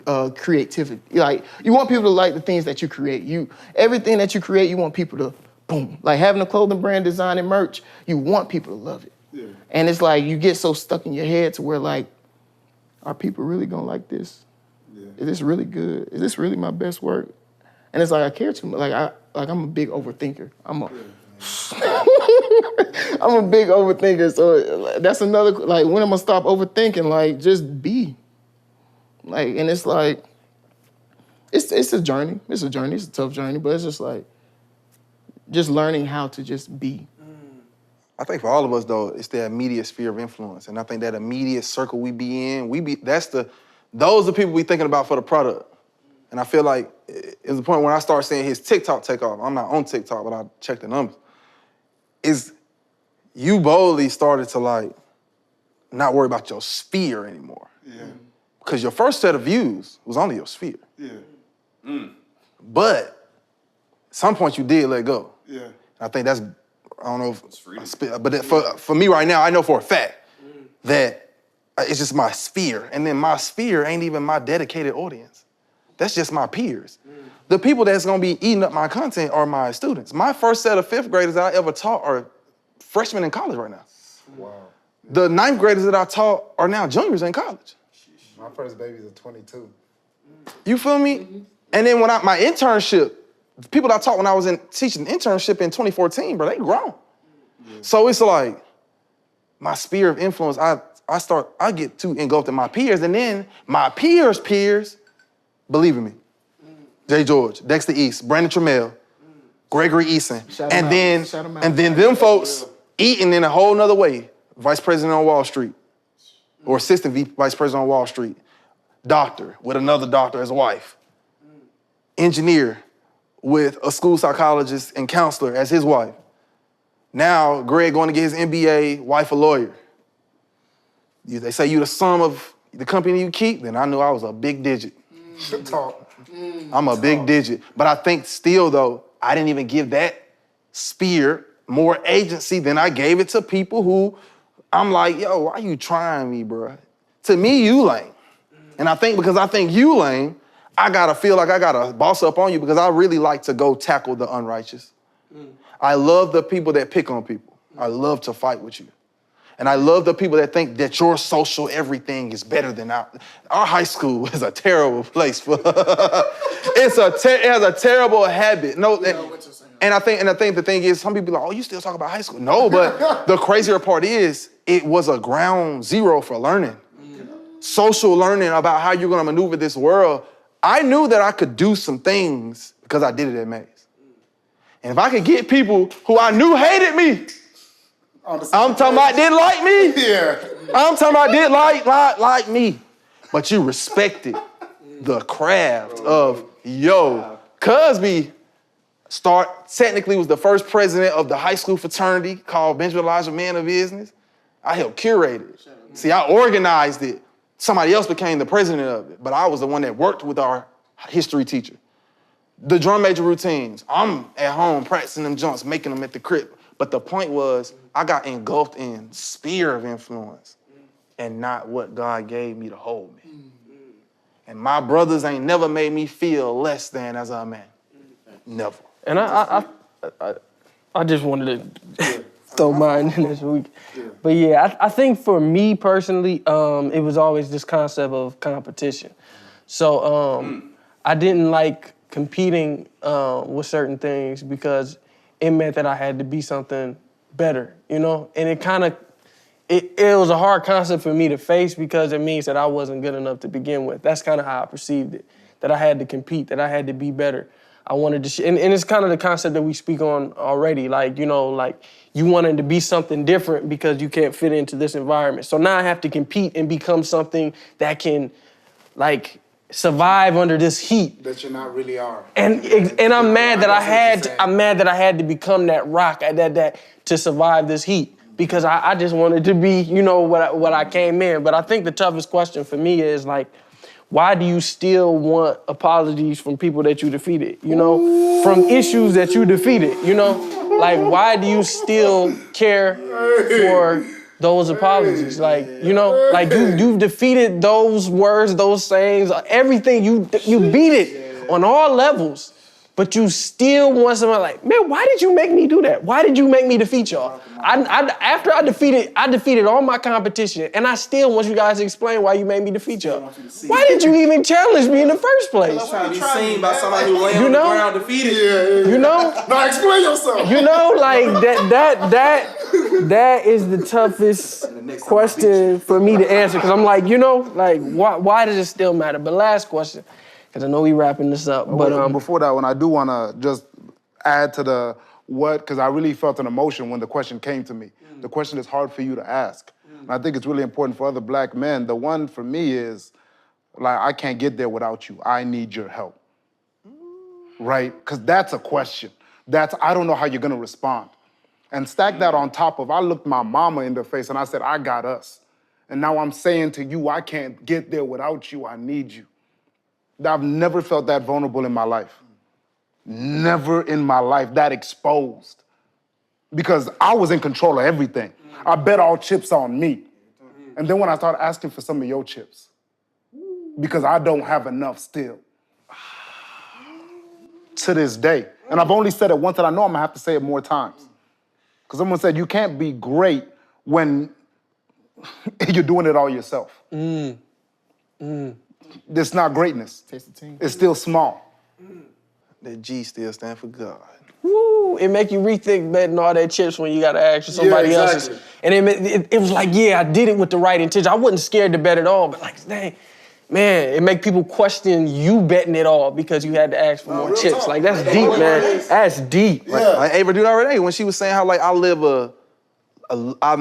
creativity. Like you want people to like the things that you create. Everything that you create, you want people to boom. Like having a clothing brand, designing merch, you want people to love it. Yeah. And it's like you get so stuck in your head to where like, are people really gonna like this? Yeah. Is this really good? Is this really my best work? And it's like I care too much. I'm a big overthinker. I'm a big overthinker. So that's another, like, when I'm gonna stop overthinking? Like, just be. Like, and it's like, it's a journey. It's a journey. It's a tough journey, but it's just like, just learning how to just be. I think for all of us though, it's the immediate sphere of influence, and I think that immediate circle we be in, those are the people we thinking about for the product. And I feel like it's the point when I start seeing his TikTok take off. I'm not on TikTok, but I check the numbers. Is you boldly started to like not worry about your sphere anymore. Yeah. Because your first set of views was only your sphere. Yeah. But at some point you did let go. Yeah. And I think that's, I don't know if, but for me right now, I know for a fact that it's just my sphere. And then my sphere ain't even my dedicated audience. That's just my peers. The people that's gonna be eating up my content are my students. My first set of fifth graders that I ever taught are freshmen in college right now. Wow. The ninth graders that I taught are now juniors in college. My first babies are 22. You feel me? Mm-hmm. And then when my internship, the people that I taught when I was teaching internship in 2014, bro, they grown. Yeah. So it's like, my sphere of influence, I get too engulfed in my peers, and then my peers' peers believe in me. Jay George, Dexter East, Brandon Trammell, Gregory Eason, and then them folks eating in a whole nother way. Vice President on Wall Street, or assistant vice president on Wall Street, doctor with another doctor as a wife, engineer with a school psychologist and counselor as his wife. Now, Greg going to get his MBA, wife a lawyer. They say you the sum of the company you keep, then I knew I was a big digit. I'm a big digit. But I think still though, I didn't even give that sphere more agency than I gave it to people who I'm like, yo, why you trying me, bro? To me, you lame. And I think because I think you lame, I gotta feel like I gotta boss up on you because I really like to go tackle the unrighteous. I love the people that pick on people. I love to fight with you. And I love the people that think that your social everything is better than our high school is a terrible place for. It has a terrible habit. And I think the thing is, some people are like, oh, you still talk about high school? No, but the crazier part is, it was a ground zero for learning. Social learning about how you're gonna maneuver this world. I knew that I could do some things because I did it at Mays. And if I could get people who I knew hated me, I'm talking about didn't like me. Yeah. I'm talking about didn't like me. But you respected the craft of, Cosby technically was the first president of the high school fraternity called Benjamin Elijah Man of Business. I helped curate it. See, I organized it. Somebody else became the president of it, but I was the one that worked with our history teacher. The drum major routines, I'm at home practicing them jumps, making them at the crib. But the point was, I got engulfed in sphere of influence and not what God gave me to hold me. And my brothers ain't never made me feel less than as a man. Never. And I just wanted to throw mine in this week. But yeah, I think for me personally, it was always this concept of competition. So I didn't like competing with certain things because it meant that I had to be something better, And it was a hard concept for me to face because it means that I wasn't good enough to begin with. That's kind of how I perceived it, that I had to compete, that I had to be better. I wanted to, and it's kind of the concept that we speak on already, like you wanted to be something different because you can't fit into this environment. So now I have to compete and become something that can, survive under this heat. That you not really are. And I'm mad that I had to become that rock that to survive this heat because I just wanted to be, what I came in. But I think the toughest question for me is why do you still want apologies from people that you defeated? From issues that you defeated, why do you still care for those apologies? You've defeated those words, those sayings, everything. You beat it on all levels. but you still want somebody like, man, why did you make me do that? Why did you make me defeat y'all? After I defeated all my competition, and I still want you guys to explain why you made me defeat y'all. Why did you even challenge me in the first place? I'm trying to be seen by somebody who lay on the ground defeated. You know? No, explain yourself. You know, like that is the toughest question for me to answer, because I'm like, you know, like why does it still matter? But last question, because I know we wrapping this up. But before that one, I do want to just add to the what, because I really felt an emotion when the question came to me. The question is hard for you to ask. And I think it's really important for other black men. The one for me is, like, I can't get there without you. I need your help. Right? Because that's a question. I don't know how you're going to respond. And stack that on top of, I looked my mama in the face and I said, I got us. And now I'm saying to you, I can't get there without you. I need you. I've never felt that vulnerable in my life. Never in my life that exposed. Because I was in control of everything. I bet all chips on me. And then when I started asking for some of your chips, because I don't have enough still. To this day. And I've only said it once, and I know I'm gonna have to say it more times. Because someone said you can't be great when you're doing it all yourself. It's not greatness. It's still small. That G still stand for God. woo, it make you rethink betting all that chips when you got to ask for somebody else's. And it was like, yeah, I did it with the right intention. I wasn't scared to bet at all, but like, dang, man, it make people question you betting it all because you had to ask for more chips. Like, that's deep, man. That's deep. Like Ava did already when she was saying how like I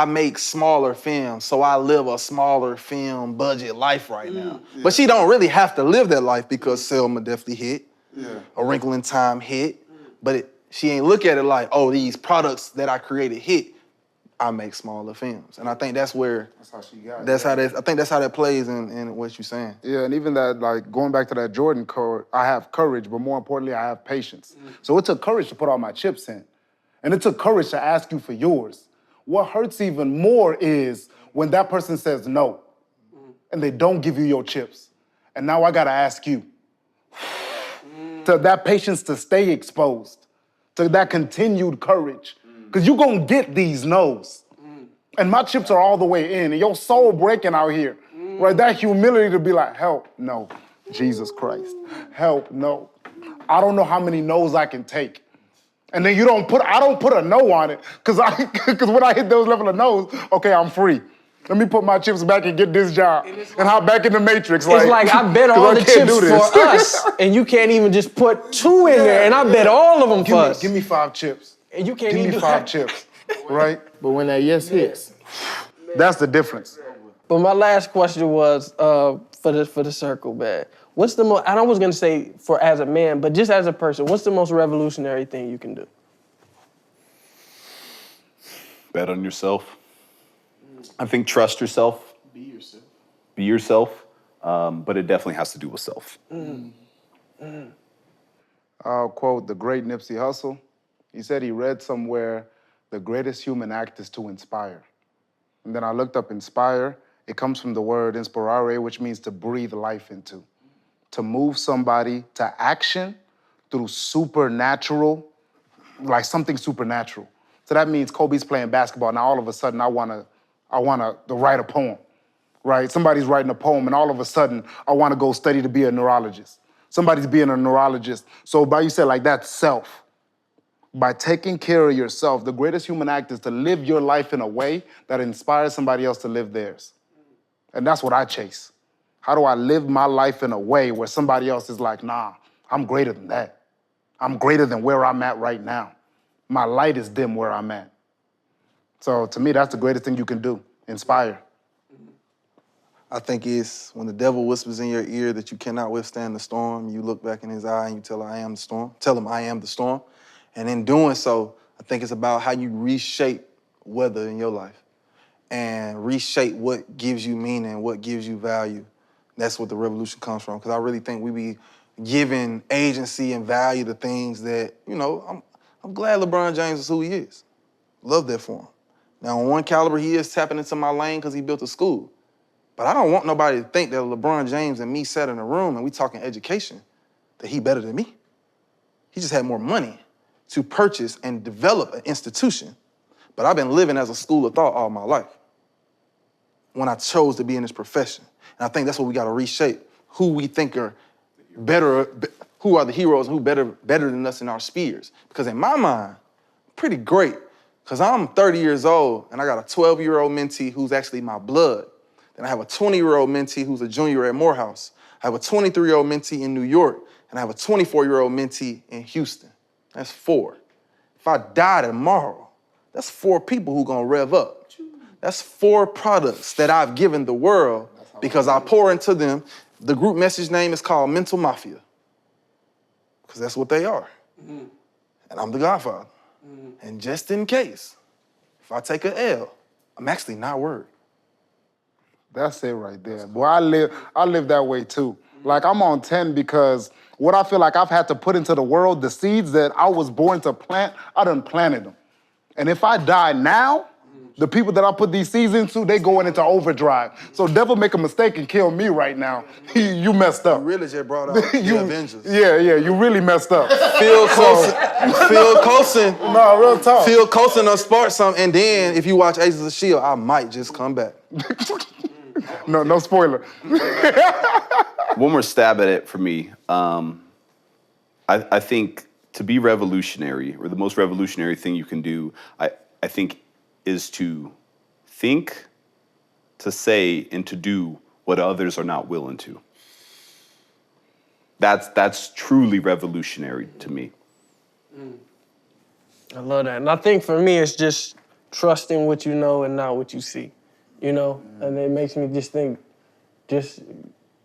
make smaller films, so I live a smaller film budget life right now. Yeah. But she don't really have to live that life because Selma definitely hit. Yeah. A Wrinkle in Time hit. But she ain't look at it like, oh, these products that I created hit. I make smaller films. And I think that's where that's how she got it. I think that's how that plays in what you're saying. Yeah, and even that, like going back to that Jordan code, I have courage, but more importantly, I have patience. So it took courage to put all my chips in. And it took courage to ask you for yours. What hurts even more is when that person says no and they don't give you your chips. And now I gotta ask you. To that patience to stay exposed, to that continued courage. Because you're gonna get these no's. And my chips are all the way in, and your soul breaking out here. Right? That humility to be like, help, no. Jesus Christ, help, no. I don't know how many no's I can take. And then I don't put a no on it, because when I hit those level of no's, okay, I'm free. Let me put my chips back and get this job. And hop back in the Matrix. It's like I bet all the chips for us, and you can't even just put 2 in there, and I bet all of them for us. Give me 5 chips. And you can't give even me 5 chips, right? But when that yes hits, that's the difference. But my last question was for the circle, man. What's the most? I was gonna say for as a man, but just as a person, what's the most revolutionary thing you can do? Bet on yourself. I think trust yourself. Be yourself. Be yourself, but it definitely has to do with self. I'll quote the great Nipsey Hussle. He said he read somewhere, the greatest human act is to inspire. And then I looked up inspire. It comes from the word inspirare, which means to breathe life into. To move somebody to action through supernatural, like something supernatural. So that means Kobe's playing basketball. Now all of a sudden I wanna write a poem, right? Somebody's writing a poem and all of a sudden I wanna go study to be a neurologist. Somebody's being a neurologist. So by you said like that's self. By taking care of yourself, the greatest human act is to live your life in a way that inspires somebody else to live theirs. And that's what I chase. How do I live my life in a way where somebody else is like, nah, I'm greater than that. I'm greater than where I'm at right now. My light is dim where I'm at. So to me, that's the greatest thing you can do, inspire. I think it's when the devil whispers in your ear that you cannot withstand the storm, you look back in his eye and you tell him, I am the storm. Tell him, I am the storm. And in doing so, I think it's about how you reshape weather in your life and reshape what gives you meaning, what gives you value. That's what the revolution comes from. Because I really think we be giving agency and value to things that, you know, I'm glad LeBron James is who he is. Love that for him. Now, on one caliber, he is tapping into my lane because he built a school. But I don't want nobody to think that LeBron James and me sat in a room and we talking education, that he better than me. He just had more money to purchase and develop an institution. But I've been living as a school of thought all my life when I chose to be in this profession. And I think that's what we got to reshape, who we think are better, who are the heroes and who better than us in our spheres. Because in my mind, pretty great, because I'm 30 years old and I got a 12-year-old mentee who's actually my blood. Then I have a 20-year-old mentee who's a junior at Morehouse. I have a 23-year-old mentee in New York, and I have a 24-year-old mentee in Houston. That's 4. If I die tomorrow, that's 4 people who gonna rev up. That's 4 products that I've given the world because I pour into them. The group message name is called Mental Mafia, because that's what they are. Mm-hmm. And I'm the godfather. Mm-hmm. And just in case, if I take an L, I'm actually not worried. That's it right there. Boy, I live that way too. Like, I'm on 10 because what I feel like I've had to put into the world, the seeds that I was born to plant, I done planted them. And if I die now, the people that I put these seeds into, they going into overdrive. So devil make a mistake and kill me right now. You messed up. You really just brought out the Avengers. Yeah, you really messed up. Phil Coulson. No, real talk. Phil Coulson done sparked something, and then if you watch Agents of S.H.I.E.L.D., I might just come back. No spoiler. One more stab at it for me. I think to be revolutionary, or the most revolutionary thing you can do, I think, is to think, to say, and to do what others are not willing to. That's truly revolutionary to me. I love that. And I think for me, it's just trusting what you know and not what you see, you know? And it makes me just think,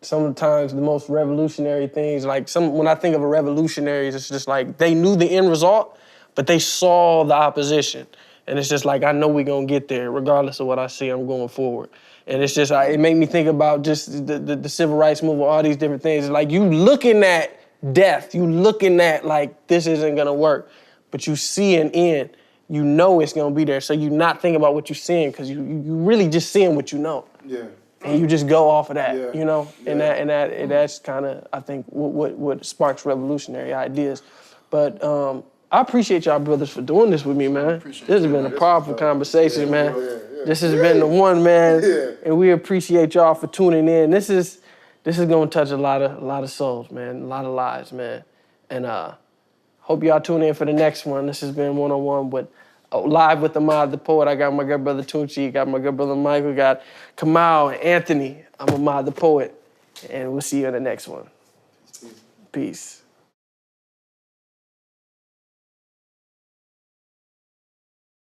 sometimes the most revolutionary things, like when I think of a revolutionary, it's just like they knew the end result, but they saw the opposition. And it's just like, I know we're gonna get there, regardless of what I see, I'm going forward. And it's just, it made me think about just the civil rights movement, all these different things. It's like you looking at death, you looking at like, this isn't gonna work, but you see an end, you know it's gonna be there. So you're not thinking about what you're seeing, because you really just seeing what you know. Yeah. And you just go off of that, Yeah. you know? Yeah. And that's kind of, I think, what sparks revolutionary ideas. But I appreciate y'all brothers for doing this with me, man. This has been a powerful conversation, man. This has been the one, man. And we appreciate y'all for tuning in. This is gonna touch a lot of souls, man, a lot of lives, man. And hope y'all tune in for the next one. This has been one-on-one with live with Ahmad the Poet. I got my good brother Tunchi, got my good brother Michael, got Kamal and Anthony. I'm Ahmad the Poet. And we'll see you in the next one. Peace.